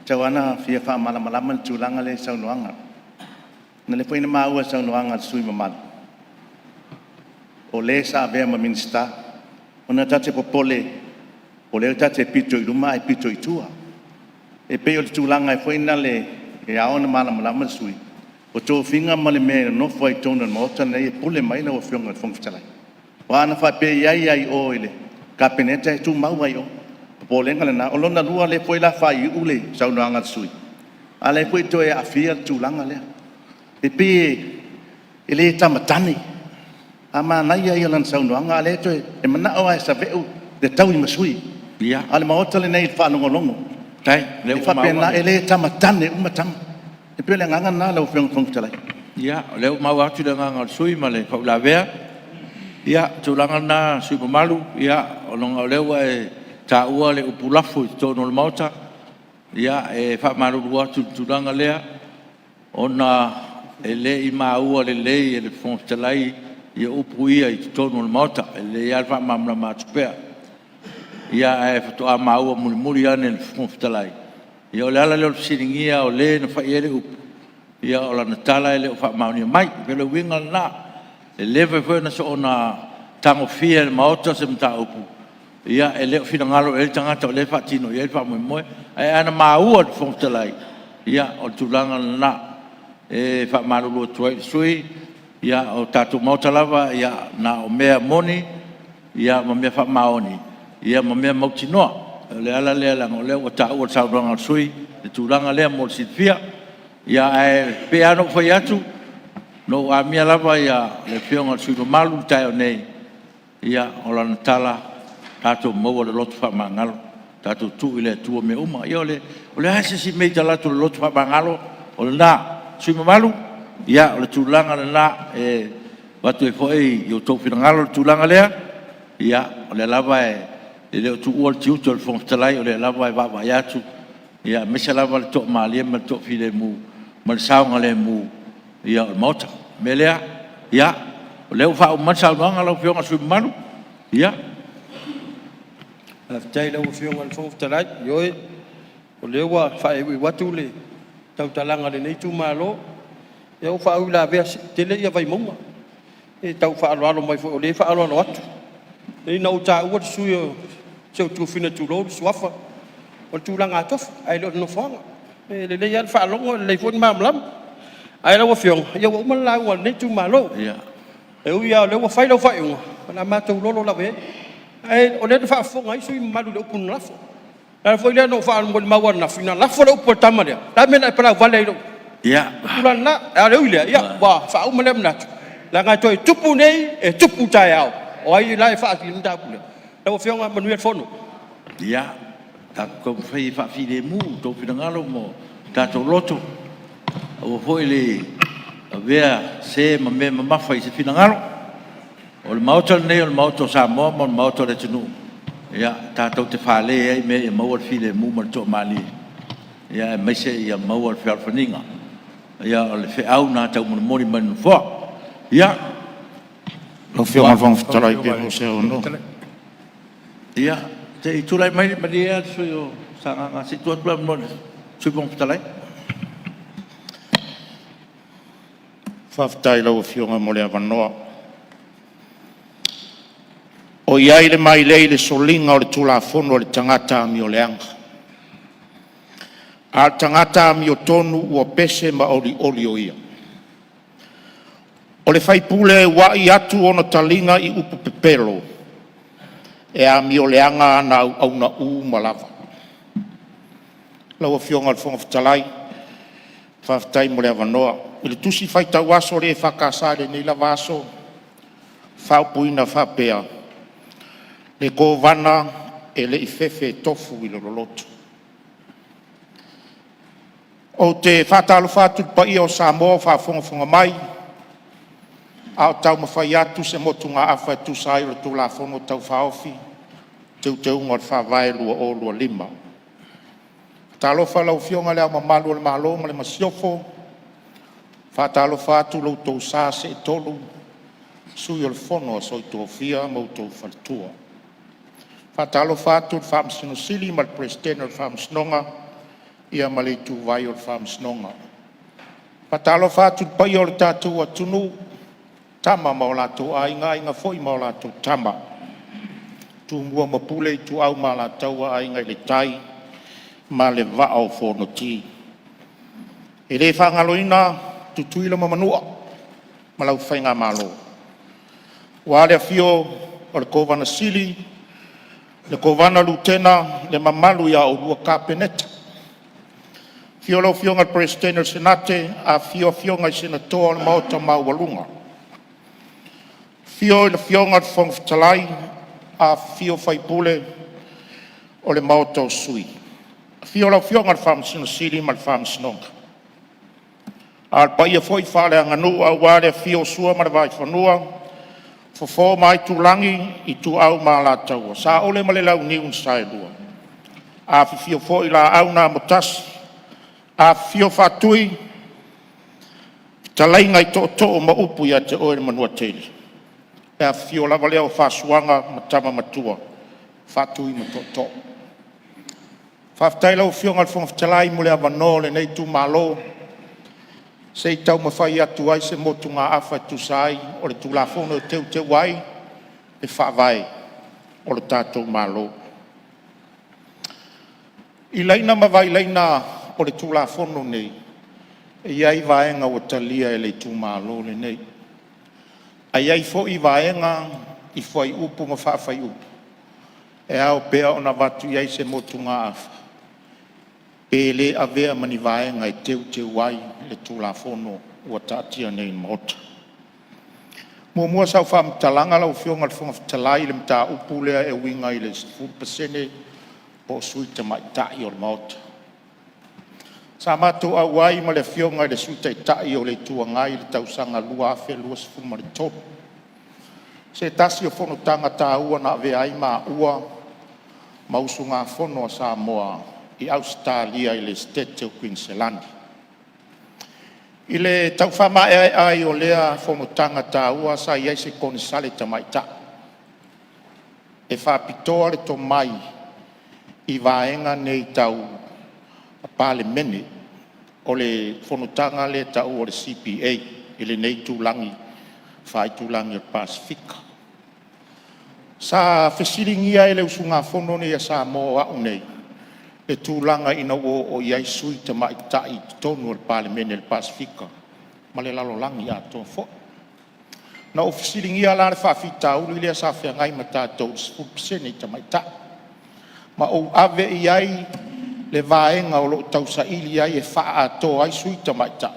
Tawana fia fa mala mala man tu langa le sa noanga. Na le poina ma ua sa noanga sui mamal. O le sa ve ma minsta. Ona tate popole. O le tate pito i luma ai pito i tua. E pe o tu langa e poina le e aona mala mala man sui. O tō whinga male mea no fai tōna mota nei e pule mai na o whionga whongwhitalai. Wāna whai pe iai ai o ele. Ka peneta e tū mau ai o. Po lenga le nā. O lona lua le poila whai ule sau noanga sui. A le pui tō e a whia tūlanga lea. E pe e le tamatani. A mā nai ai alan sau noanga. A le tō e mana o ai sa veu de tau i masui. Ia. A le maota le nei whanongolongo. Tai. Le whapena e le tamatani umatama. E pe le nganga na le whionga whongwhitalai. Ia, leo mau atu le nganga sui ma le kau la vea. Ia, tūlanga na sui malu. Ia, o longa leo e tā ua le upulafu i tōno le mauta. Ia, e whamaru rua tūlanga lea. Ona e le i ua le lei e le whongwhitalai ia upu ia i tōno le mauta. E le ia le whamamra mātupea. Ia, e whatoa ua muri ane le whongwhitalai. Ia o le ala leo siringia o le na whai ere upu. Ia o la na tala e leo wha mauni mai. Pele winga na. E lewe whai na so o na tango fia le maota se mta upu. Ia e leo whina ngalo e le tangata o le wha tino. Ia e wha moe moe. E ana maua le whongtalai. Ia o tūlanga na. E wha marulu tuai sui. Ia o tātou maota lava. Ia na o mea moni. Ia ma mea wha maoni. Ia ma mea mauti noa. Le ala le ala ngole o ta o sa ronga sui le tulanga le mo sifia ya e pe ano foi atu no a mia lava ya le fionga sui malu tai o nei ya o la tala tato mo le lot fa mangalo tato tu ile tu me uma yo le o le hase si me tala tu lot fa mangalo o na sui malu ya o le tulanga na e watu e foi yo to finangalo tulanga le ya o le lava e le tu ol tiu tol fon talai o le lava va va ya tu ya me se lava to mali me to file mu mal saunga le mu ya mota melea ya o le fa o man saunga lo fionga su manu ya tai le fionga le fon talai yo o le wa fa e watu le tau talanga le nei tu malo e o fa u la ve te le ia vai monga e tau fa alo mai fo le fa alo watu e na uta o su so tu fina tu lo swafa o tu langa tof ai lo no fonga e le ia fa longo le fo mam lam ai lo fiong ia o man la o ne tu malo ya e u ia le o fa lo fa un na ma tu lo la ve ai o le fa fonga ai sui malu le pun la fo ai fo le no fa mo ma wa na fina la fo lo po tamaria la me na para vale lo ya tu na ai le ia wa fa o malem na la nga toi tupu nei e tupu tai au o ai la fa ki nda pule o fionga manuel fono ya ta ko fai fa file mu to finangalo mo tātou loto. O hoi le vea se ma me mafa i se finangalo. O le maoto nei o le maoto Samoa ma o le maoto le tunu. Ia tātou te whāle ai me ia maua file muma to mali. Ia e maise ia maua le whialwhaninga. Ia o le whiau nā tau muna mori manu wha. Ia. Lo whionga whanga whatarai pe mo se o no. Ia. Te i tūrai mai mani ea sui o sanga si tuatua mwana. Sui pong whatalai. Whaftai lau whionga mo le awanoa. O iai le mai lei le solinga o le tula fono o le tangata mi o le anga. A tangata mi o tonu ua pese ma oli o ia. O le whaipule wa i atu ona talinga i upu pepelo. E a mi o le anga ana au na u malava. Lau a whionga le whonga whatalai. Whaftai mo le awanoa. I le tusi whaitau aso le whakasare ni la vaso. Whaupuina whapea. Le kovana e le ifefe tofu i le loloto. O te whātalo whātu pa i o Samoa whaafonga mai. A o tau mawhai atu se motunga awha tu sai o tu la fono tau whaofi. Te unga whawai lua o lua lima. Talo whalau whionga lea mamalu le mahalonga le masiofo. Whātalo whātu lau tau sā se tolu. Sui o le fono a soi Tofia mau tau whalitua. Whātalo whātu le whaamsino sili ma le presidente le whaamsinonga. Ia ma le tu vai o le whaamsinonga. Whātalo whātu le pai o le tātou atunu. Tama ma o lātou ainga, inga foi ma o lātou tama. Tu mua mapule i tu au ma lātou ainga i le tai. Ma le vao whono ti. E le whangaloina tu tuila ma manua. Ma lau whainga malo. Wa le fio o le kovana sili. Le kovana lutena le mamalu ia o lua kapeneta. Fio lau fionga le presidente senate a fionga i senatoa le maota maualunga. Fio le fionga le whangwhitalai a fio whaipule o le maota o sui. Fio lau fionga le whamsino sili ma le whamsinonga. Al paia foi whale anganu a wale fio sua ma le vai whanua. Fofo mai tulangi i tu au ma la taua. Sa ole ma le lau niun sai lua. A fio foi la au na motas. A fio fatui. Talai ngai to ma upu ia te oe manua tele. E a fio lava leo whasuanga matama matua. Fatui ma to. Whaftai lau fio ngal whonga whtalai mule avano le nei tu malo. Se i tau mawhai atu ai se motu ngā awha tu sai o le tulafono te wai e whaavai o le tātou malo. I leina mawai leina o le tulafono nei e iai vaenga o talia e le tu malo le nei. A iai fo i vaenga i whai upu ma whaafai upu. E au pea o na watu iai se motu ngā awha. Pele a vea mani vaenga e te wai le tulafono ua tātia nei mota. Mua sau whamtalanga lau whionga le whonga whatalai le mta upu lea e winga i le 4% po suita mai tai o le mota. Sa mato a wai ma le whionga i le suita i tai o le tuangai le tausanga lua afe lua sifuma le topu. Se tasi o whono tanga tā ua na vea ai ma ua mausu ngā whono a Samoa. I Australia i le state o Queensland. I le tau whama ai o lea whomotanga tā ua sa iai se kone sale tamaita. E whapitoa le to mai i vaenga nei tau a Palemene o le whomotanga le tau o le CPA i le nei tūlangi, whai tūlangi o Pasifika. Sa whesiringia e le usunga whono nei a Samoa au nei. E tūlanga ina o iai sui te maitai tonu al Palemene le Pasifika. Ma le lalolangi a tō fo. Na ofisiringi ala le whawhita ulu ilea sa whiangai ma tātou 10% te maitai. Ma o ave iai le vaenga o lo tausa ili ai e wha ato ai sui te maitai.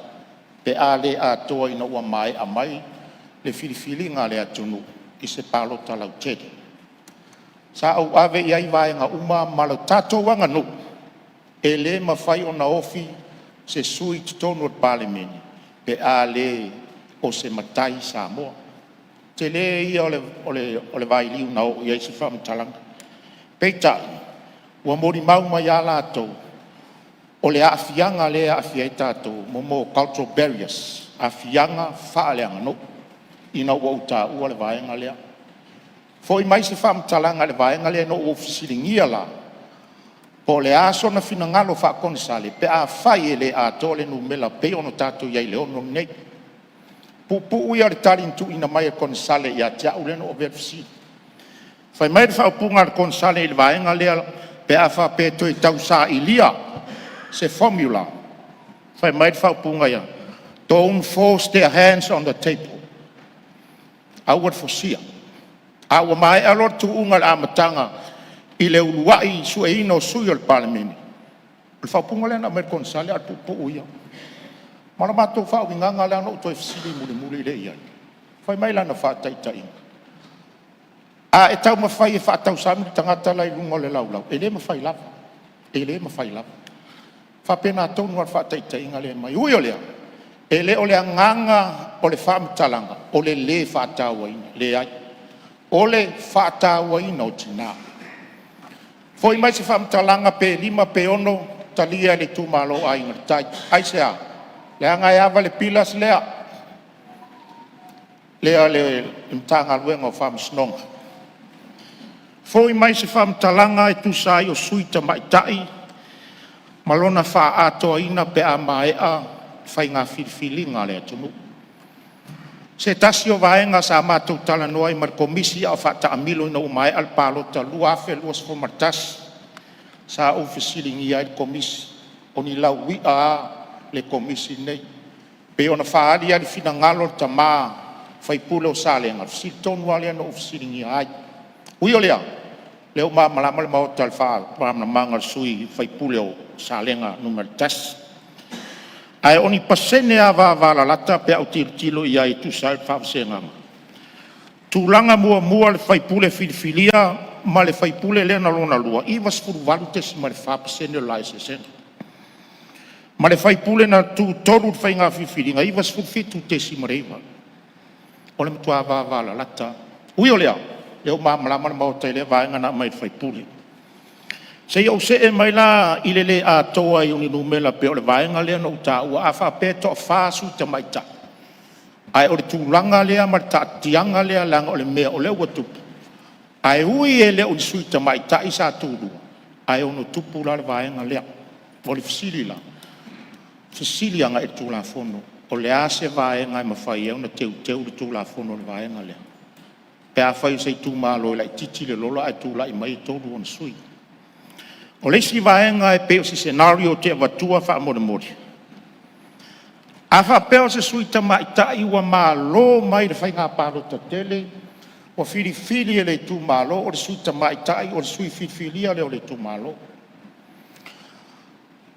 Pe a le ato ina ua mai a mai le filifilinga le atunu i se palota lau tede. Sa au ave iai vaenga uma ma lau tātou wanga no. E le mawhai o na ofi se sui tonu o Palemene pe a le o se matai Samoa te le ia ole vai liu na o ia se fam talanga pe ta ua mori mau mai ala to o le afianga le afieta to mo cultural barriers afianga fa le no ina o ta o le vai ngale foi mai se fam talanga le vai ngale no o fisilingia la po le aso na fina ngalo fa kon sale pe a fai le a tole no mela pe ono tato ia le ono nei pu ia le talin tu ina mai kon sale ia tia o le no oversi fai mai fa punga kon sale le vai ngale pe a fa pe to tau sa ilia se formula fai mai fa punga ia don't force their hands on the table I would foresee awa mai alor tu ungal amatanga i le uluai su e ino sui al Palemene il fa punga le na mer konsale atu pu uia mana mato fa nganga le no to fsili muli le ia fai mai la na fa tai a e tau ma fai fa tau sami tangata lai lungo le lau ele ma fai la fa pena to no fa tai ngale mai uio le ele ole nganga ole fa mtalanga ole le fa tau le ai ole fa tau no tina foi mai se fa mtalanga pe lima pe ono talia le tu malo ai ngai ai sea le anga ya vale pilas le mtanga luenga fa msnong foi mai se fa mtalanga e tu sai o suita mai tai malona fa ato ina pe amae a fai ngā whiriwhilinga le atunu. Se tasi o vaenga sa mātou tala noa i mar komisi a whata amilo ina umae al pālota lua afe lua sfo martas sa o whisilingi ai komisi o ni lau wi a le komisi nei. Pe ona whaari ali fina ngalo ta mā whai pule o sa le ngar fisi tonu ali ana o whisilingi ai. Ui o lea, leo mā malama le mao tal wha pāmna mangar sui whai pule o sa le ngar numar tas. Ai oni pasene a va lata pe au tilo ia i tu sal fa senga tulanga mua le fai pule filia ma le fai pule le na lona lua i vas furu valutes ma le fa pasene la se ma le fai pule na tu toru fai nga filia i vas furu fitu te si mareva ole tu va la lata ui olea le ma ma tele va nga na mai fai pule se o se e mai la ilele a toa i uni numela pe o le vaenga lea no ta ua afa pe to fa su te mai ta ai o le tūlanga lea ma ta tianga lea langa o le mea o le ua tupu ai ui e le o le sui te mai ta i sa tūru ai o no tupu la le vaenga lea o le fisili la fisili anga e tūla fono o le ase vaenga e mawhai e o na teu le tūla fono le vaenga lea pe a whai sei tū malo i la i titi le lola e tūla i mai tōru o na sui. O le si vaenga e peo si scenario te avatua wha mori. A wha peo se sui ta mai ta iwa maa lo mai le whai ngā pāro ta tele, o fili e le tu maa lo, o le sui ta mai ta i, o le sui fili le o le tu maa lo.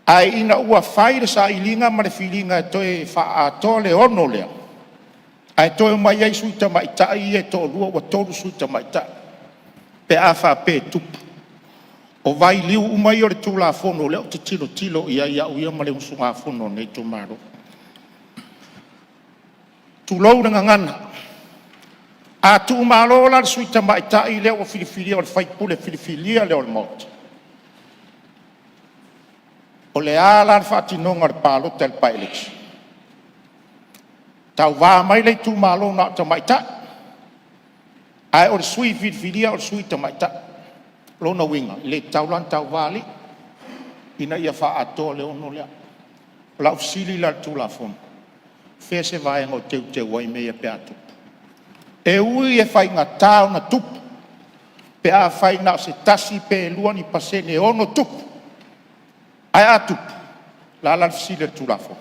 Ai ina ua whai le sa ilinga ma le filinga e toe wha ato le ono lea. Ai toe mai ai sui ta mai ta i e to lua ua toru sui ta mai ta. Pe a wha pe tupu. O vai liu umai o le tūla fono leo te tilo ia uia ma le usunga fono nei tō maro. Tūlou na ngana. A tū maro la le suita mai tai leo o filifilia o le whaipule filifilia leo le mot. O le ala le whatinonga le palo tel pailix. Tau wā mai le tū maro na ta mai tai. Ai o le sui filifilia o le suita mai tai. Lona winga, le taulan tau vali, ina ia wha ato le ono lea. La ufsili la tula fon. Fese vai ngo te wai mea pe atu. E ui e whai ngā tau na tupu. Pe a whai ngā se tasi pe luani pasene ono tupu. Ai a tupu. La la ufsili tula fon.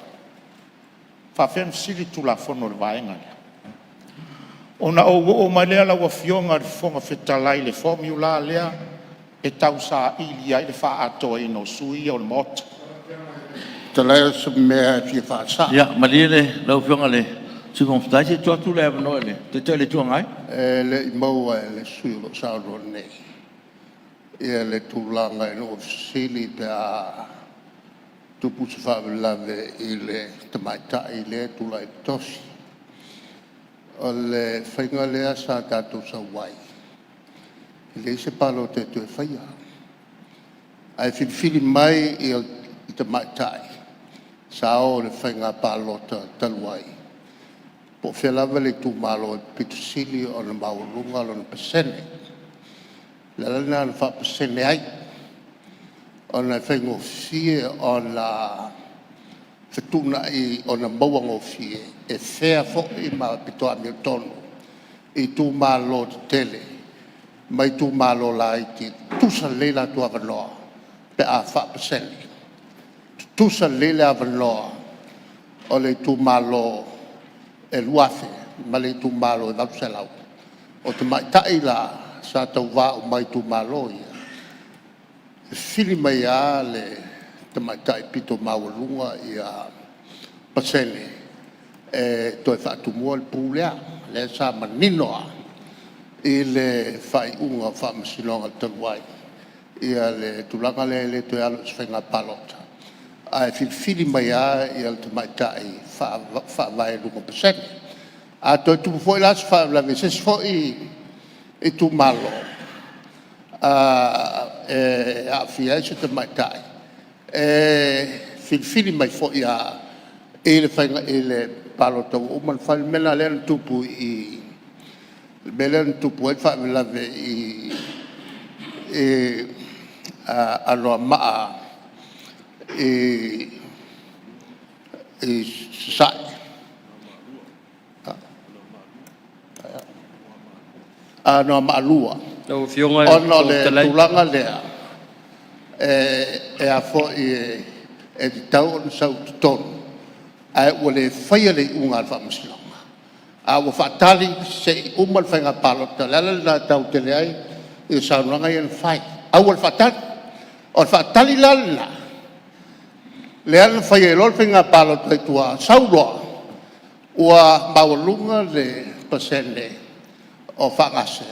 Fa fen ufsili tula fon o le vai ngā lea. Ona o malea la wafionga le fonga fetalai le formula lea. E tau sa ili ai le wha atoa i no sui o le mota. Te leo se mea e fia wha sa. Ia, malile, lau whionga le. Si kong fitai se tua tu le avanoa le. Te le tua ngai? Le i maua e le sui lo sauro nei. Ia le tūlanga e no fisili pe a tupu se whaavelave i le tamaita i le tula i tosi. O le whainga lea sa tātou sa wai. I le se palo te tue whaia. Ai whiwhiri mai i tamaita i. Sa o le whainga palota taluai. Po whelava le tu malo pitu sili o na maurunga o na pasene. Lalana na wha pasene ai. O na whaingo fie o na whetuna i o na mauango fie. E whea fo i ma pito a mio tono. I tu malo te tele. Mai tu malo la i ti tusa leila tu avanoa. Pe a wha pasene. Tusa leila avanoa. O le tu malo e luafe, ma le tu malo e vau selau. O te mai tai la, sa tau wā o mai tu malo ia. E whiri mai a le te mai tai pito maurunga ia pasene. E toi whaatu mua le pūlea, le sa maninoa. I le whai unga whaamasinonga taluai. Ia le tulanga le toi alo se whainga palota. Ai whiri mai a ia le te mai tai whaavai lunga pasene. A toi tupu fwoi las whaavlawe ses fwoi i tu malo. A whia se te mai tai. Whiri mai fwoi a e le whainga e le palota. O man whai mena lena tupu i lena tupu e whaavlawe i aloa maa sai. No maalua. Ono le tulanga lea. E a fo e tau on sau tonu. Ai wale whaia le unga alfa masilonga. A wa whaatali se umal whainga palota. Lala na tau tele ai e saunanga ian whai. A wale whaatali. O whaatali lala. Leana whai e lol whinga palo tai tua sauroa ua maulunga le pasene o whangase.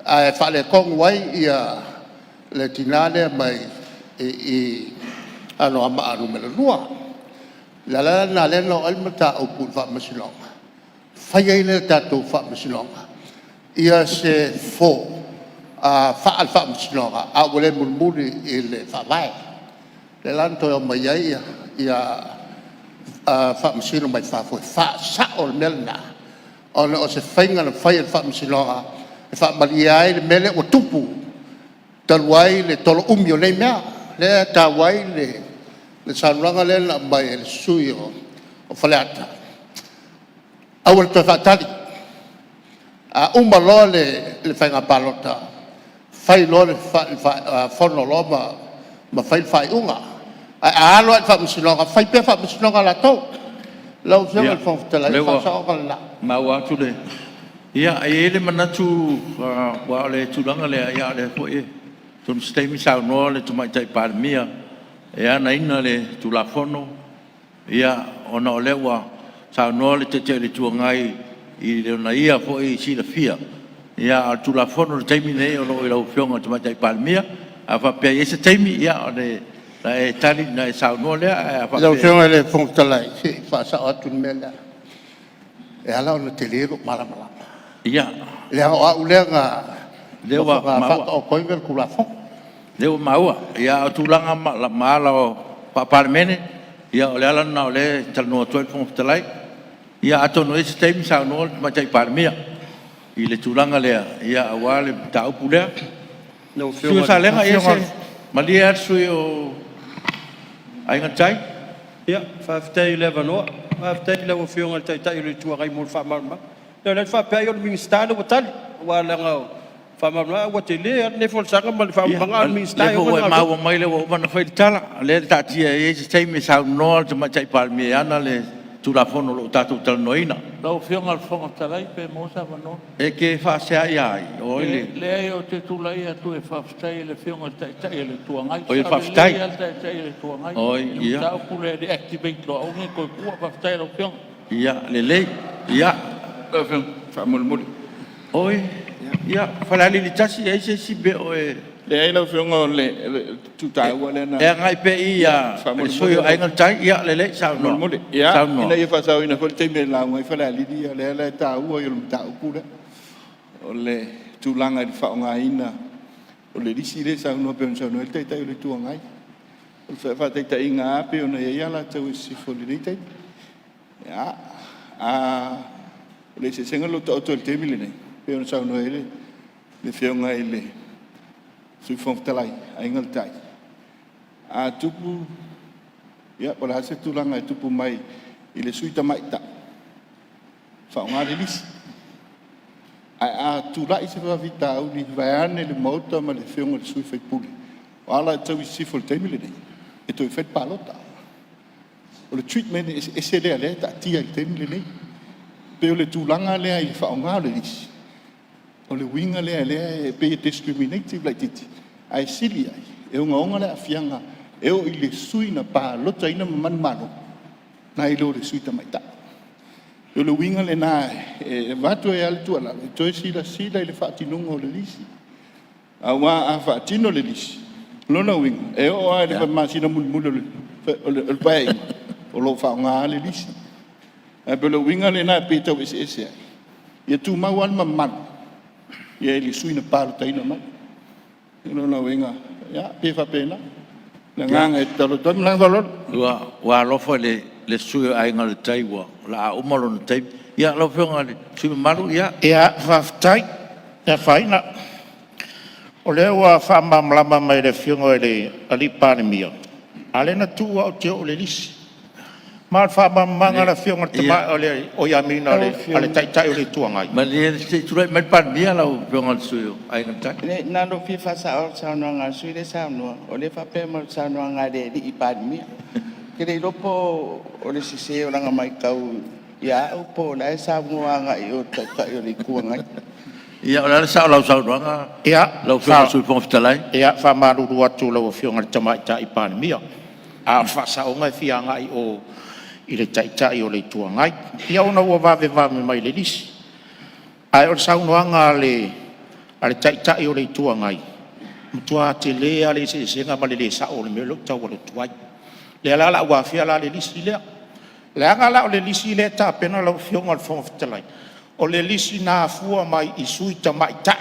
Ai whale kong wai ia le tinane mai i ano ama anu mele lua. Lala na leno almata o pun whaamasilonga. Whai e le tatou whaamasilonga. Ia se fo whaal whaamasilonga a wale mulmuli i le whawai. Le lanto o mai ai ia whamasino mai whafoi. Wha o melna. O se whainga na whai al whamasinoa. E whamari ai le mele o tupu. Taluai le tolo umio nei mea. Le tawai le sanuranga le na mai le sui o whaleata. Awal to whatali. Umaloa le whainga palota. Whai lo le whono lo ma whai unga. A alo ai whaamasinonga, whai pia whaamasinonga la tau. Lau whianga i whangwhtala, i whaasonga la. Mau atu le. Ia, e le manatu wa le tulanga le ia le hoi. Tun steimi sao noa le tumaitai Palemene. E ana ina le tulafono. Ia, ona o lewa sao noa le te le tuangai i le ona ia hoi i sila fia. Ia, al tulafono le taimi nei o lo i lau whianga tumaitai Palemene. A whapea i ese taimi ia o le e tali na e sao noa lea a whapea. Lau whianga le whangtalai, si whaasa atu ni mea. E ala o na te lero malamalama. Ia. Lea o au lea ngā lewa maua. O koinga kula fong. Lewa maua. Ia o tūlanga maala o Palemene. Ia o le ala na o le talanoa tuai whangtalai. Ia atono ese taimi sao noa matai Palemene. I le tūlanga lea. Ia awa le taupu lea. Sua sa lenga ese. Malia sui o ainga tai. Ia, whaafitai lewa noa. Whaafitai lewa whionga tai tai le tuarai mo whaamarama. Nau le whaapea o le ministāna wa tali. Wa langa o whaamarama wa te lea. Ne wholesanga ma le whaamanga o ministāna. Le fo e maua mai lewa o mana whaitala. Le tatia e se teime sao noa te matai Palemene ana le tulafono lo tātou talanoina. Lau whionga le whangatalai pe mosa wano. E ke whaasea iai. O ile. Le ai o te tūlai atu e whaftai le whionga tai le tuangai. O i whaftai. Le ai tai le tuangai. O ia. Tau pule de activate lo au nge koe kua whaftai lau whionga. Ia, le lei. Ia. Lau whionga, whamulmuli. Oi. Ia, whalali li tasi e se si be o e Le ai lau whionga le tutaua le na. E ngai pe ia le sui ai ngal tai ia le sa no. Mole. Ia, ina ia whasau ina whole teime la ngai whala lidia le tāua i le tāu pura. O le tūlanga i whaonga ina. O le risi le sa unua peon sa unua le teitai o le tuangai. O le wha teitai i ngā ape o na ia la tau i sifoli nei tei. Ia, o le se senga lo tau le teime le nei. Peon sa unua ele. Le whionga i le sui whongtalai, ai ngal tai. A tupu, ia, wala hase tūlanga e tupu mai i le sui tamaita. Whaonga le lisi. Ai a tūlai se whawita au ni vaiane le mauta ma le whionga le sui whaipule. O ala e tau i sifo le teimile nei. E toi whaet palota. O le treatment e se lea lea ta tia i teimile nei. Pe o le tūlanga lea i whaonga le lisi. O le winga lea e pe discriminative lai titi. Ai sili ai. E unga onga lea fianga. E o i le sui na pā lota ina manmano. Na i lo le sui tamaita. E o le winga le nā e vatu e ale tuala. E toi sila i le whaatinunga o le lisi. A wā a whaatino le lisi. Lona winga. E o ai le whamasina mulimuli o le pae. O lo whaonga le lisi. E pe le winga le nā pe tau ese ai. Ia tu mau al mamano. Ia ili sui na pālo taina mai. Ino na wenga. Ia, pefa pena. Na nganga e talo tami lang valor. Wa lofa le sui ai ngal tai wa. La umalo na tai. Ia, lofa ngal sui malu, ia. Ia, whaftai. Ia, whaina. O lea wa whamamlama mai le whiunga e le Palemene. Ale na tua o te o le lisi. Mal whamamanga la whiunga te mai o le o yamina ale taitai o le tuangai. Ma le se turai mai Palemene lau whiunga le sui ai ngal tai. Nā lo whiwha sa o saunua ngā sui le saunua. O le whapema saunua ngā re i Palemene. Ke rei lopo o le sise o langa mai kau ia au po la e saunua ngā i o taitai o le kuangai. Ia, o le sa lau saunua. Ia, lau whiunga sui whongfitalai. Ia, whamaruru atu lau whiunga le tamaita i Palemene. A whasaonga whianga i o i le taitai o le tuangai. Ia ona ua vave mai le lisi. Ai o le saunoanga ale taitai o le tuangai. Mutua te lea le se senga ma le sa o le melo tau o le tuai. Le ala ua fia la le lisi lea. Le anga la o le lisi lea ta pena lau whionga le whongfitalai. O le lisi nā fua mai i sui tamaita.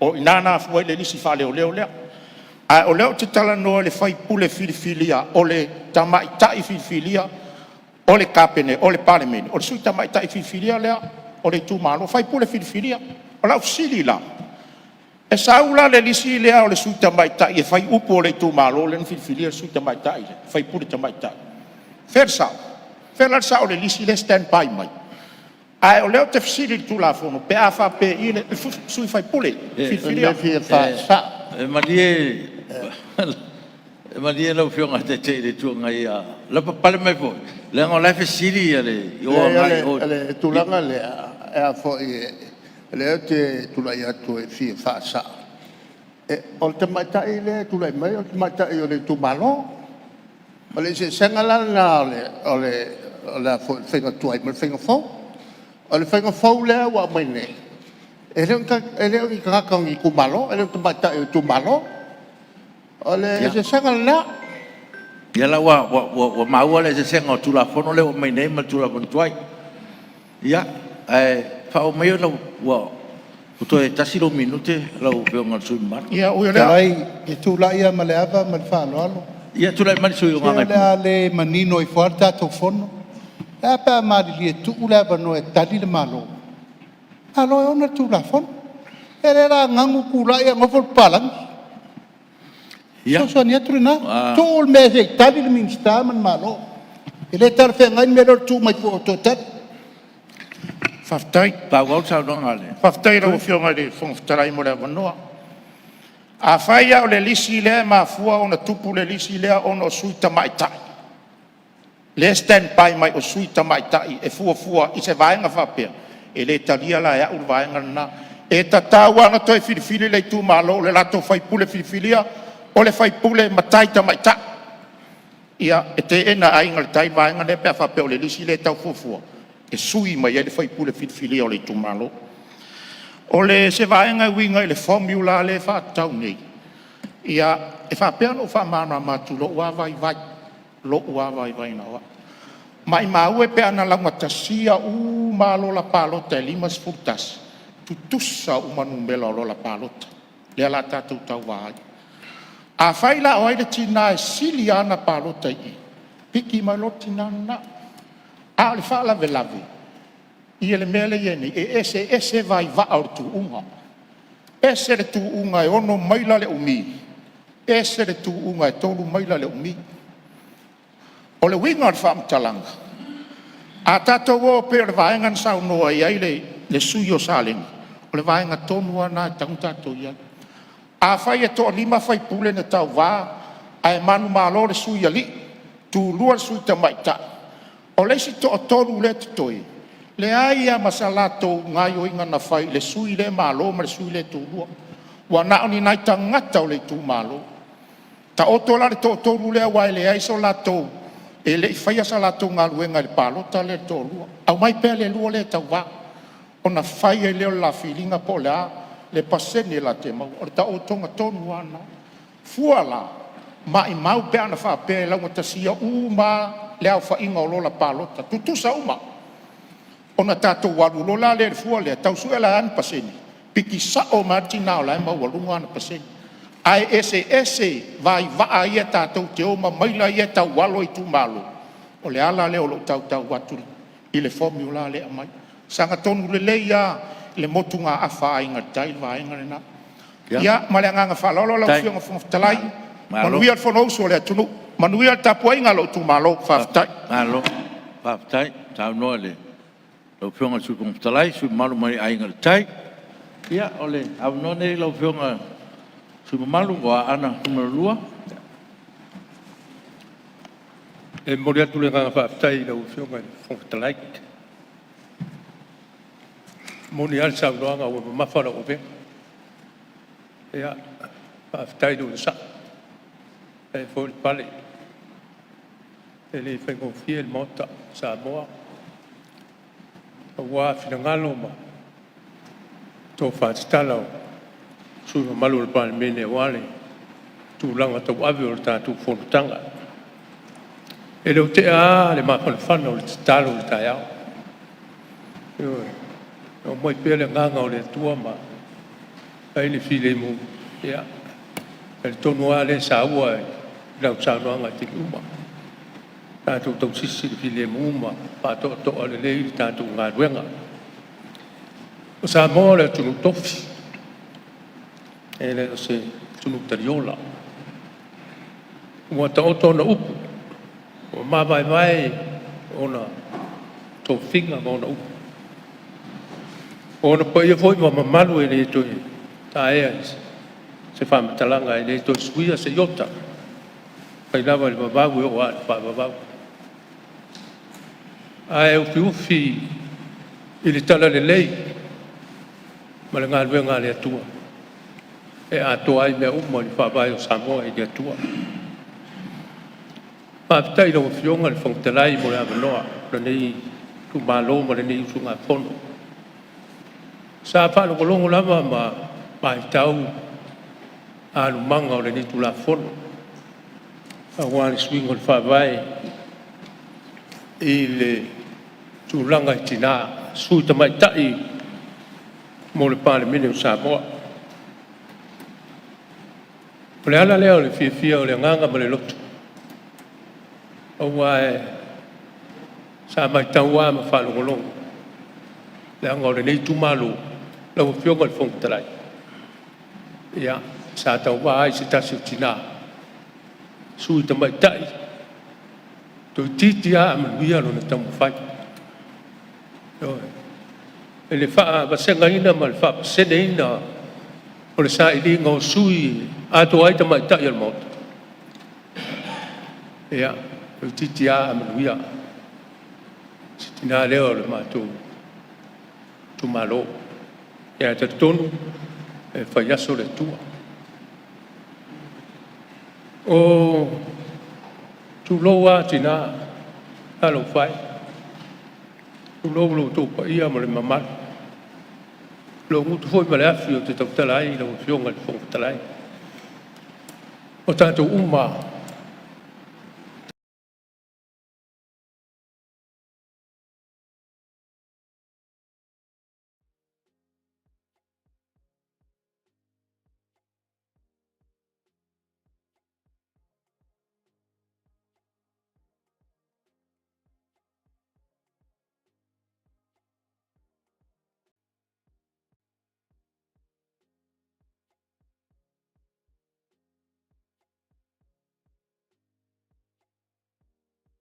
O ina nā fua i le lisi wha leo lea. Ai o leo te tala noa le whaipule filifilia. O le tamaita i filifilia. O le kapene, o le Palemene, o le sui tamaita i filifilia lea, o le tūmalo, whaipule filifilia, o lau sili la. E saula le lisi lea o le sui tamaita i e whai upo o le tūmalo, le filifilia sui tamaita i le, whaipule tamaita. Fersa o le lisi le stand by mai. Ai o leo te fsili tu la fono, pe a wha pe i le sui whaipule, filifilia. E marie... E maria lau whionga te le tuanga ia. Lapa pale mai po. Le ngā laife siri ale. Le tūlanga le a fo i le te tūlai atu e fie whaasa. O le tamaitai le tūlai mai, o le tamaitai o le tūmalo. O le se sengala na o le whenga tuai ma le whenga fau. O le whenga fau le wa mai ne. E leo ki kakang i kumalo, e leo tamaitai o tūmalo. Ole se sanga la. Ia la wa maua le se senga o tula fono le o mai nei ma tula fono tuai. Ia, whao meo lau wa uto e tasiro minute lau whionga sui mar. Ia, ui lea. E tula ia ma le ava ma le whaaloalo. Ia, tula mani sui o ngai. Ia lea le manino i whaarta tau fono. Ea pēa maari li e tuu lea wano e tali le malo. Alo e ona tula fono. E le ra ngangu kula ia ngofol palangi. So so ni atu na tol me se tabi le minsta man malo ele tar fe ngai me tu mai po to tat Whaftai pa wau sa no ngale Whaftai ro whionga le whongtarai mo le wanoa a whaia o le lisi lea ma fua o na tupu le lisi lea o na sui tamaitai le stand by mai o sui tamaitai e fua i se vaenga whapea e le talia la e au vaenga na e tatawa na toi filifili le tu malo le lato whaipule filifilia o le whaipule matai tamaita. Ia, e te ena ainga le tai vaenga le pia whapea o le lisi le tau fufua. E sui mai e le whaipule filifili o le tumalo. O le se vaenga winga e le formula le whatau nei. Ia, e whapea no whamana matu lo ua vai vai. Lo ua vai vai na wa. Mai mau e pe ana launga tasia u malola palota e 5 sputas. Tutusa u manumela lola palota. Le ala tātou tau wāi. A whaila o aire tina e sili ana palota i. Piki mai loti nana. A le whaala velave. I ele mele iene e ese vai va au tu unga. Ese le tu unga e ono maila le umi. Ese le tu unga e tolu maila le umi. O le winga al whaamtalanga. A tātou o pe le vaengan sau noa i aile le suyo saling. O le vaenga tonua na tangu tātou i ai. A whai e toa 5 whai pule na tau wā. A e manu malo le suya li. Tu lua sui ta maita. O le si toa tonu le tutoi. Le aia masalato ngai o inga na whai. Le sui le malo ma le sui le tu lua. Wa nao ni nai tangata o le tu malo. Ta oto la le toa tonu le awai le aiso lato. E le whaia sa lato ngā luenga le palota le toa lua. Au mai pēr le lua le tau wā. O na whai e leo la whilinga po le a. Le pasene la te mau. O ta o tonga tonu ana. Fuala. Ma i mau pe ana wha pe lau tasia uma le au wha inga o lola palota. Tutusa uma. O na tātou waru lola le fuale. Tau sue la an pasene. Piki sa o martina o la ema walunga ana pasene. Ai ese vai vaa ia tātou te oma maila ia tau walo i tu malo. O le ala leo lo tau waturi. I le formula le amai. Sanga tonu le leia. Le motu ngā awha ai ngā tai vaenga le nā. Ia, ma le ngā whalolo lau whionga whangaftalai. Manui al whanau so le atunu. Manui al tapua inga lo tu malo whaftai. Malo, whaftai, tau noa le. Lau whionga sui whangaftalai, sui malu mai ai ngā tai. Ia, ole, au none lau whionga sui malu wa ana humarua. E mori atu le ngā whaftai lau whionga whangaftalai. Moni al sa noanga o mafara o pe. Ia, whaftai do sa. E fo il pale. E le whengo fie il mota Samoa. Wa fina ngalo ma. Tō whātitala o. Sui ma malu le Palemene wale. Tu langa tau avi o le tātou whonutanga. E leo te a le mawhanawhana o le titalo o le tai au. O mai pele nganga o le tua ma. Ai le file mu. Ia. E le tonu a le sa ua e. Lau sa noanga te uma. Tātou tau sisi le file mu ma. Pātoa toa le lei tātou ngā ruenga. O Samoa le tunu Tofi. E le se tunu tariola. Ua ta oto na upu. O ma vai o na tofinga ma o na upu. O na pa ia foi ma mamalu e le toi. Ta ea se whamatalanga e le toi suia se iota. Pai lava le babau e o a le babau. A e ufi i le tala le lei. Ma le ngā lue ngā le atua. E atua ai mea uma li whabai o Samoa i le atua. Pāpitai lau whionga le whangtalai mo le avanoa. Le nei tu mālo ma le nei usu ngā whono. Sa whālo kolongo lama ma mai tau alu manga o le nei tu la whono. A wāni swingo le whabai i le tūlanga i tina sui tamai tai mo le Palemene o Samoa. O le ala leo le fia o le nganga ma le lotu. O wae sa mai taua ma whalongolongo. Le anga o le nei tumalu lau whionga le whongtarai. Ia, sa tau waa ai se tasi o tina. Sui tamai tai. Toi titi a manuia lo na tamu whai. E le wha basenga ina ma le wha basene ina o le sa ili ngau sui ato ai tamai tai al mauta. Ia, toi titi a manuia. Si tina leo le mātou tu malo. Ia te tonu e whaiaso le tua. O tu loa tina halo whai. Tu lo tō pa ia ma le mamaru. Lo ngutu foi ma le afi o te tautalai, lo whionga le whongtalai. o tātou uma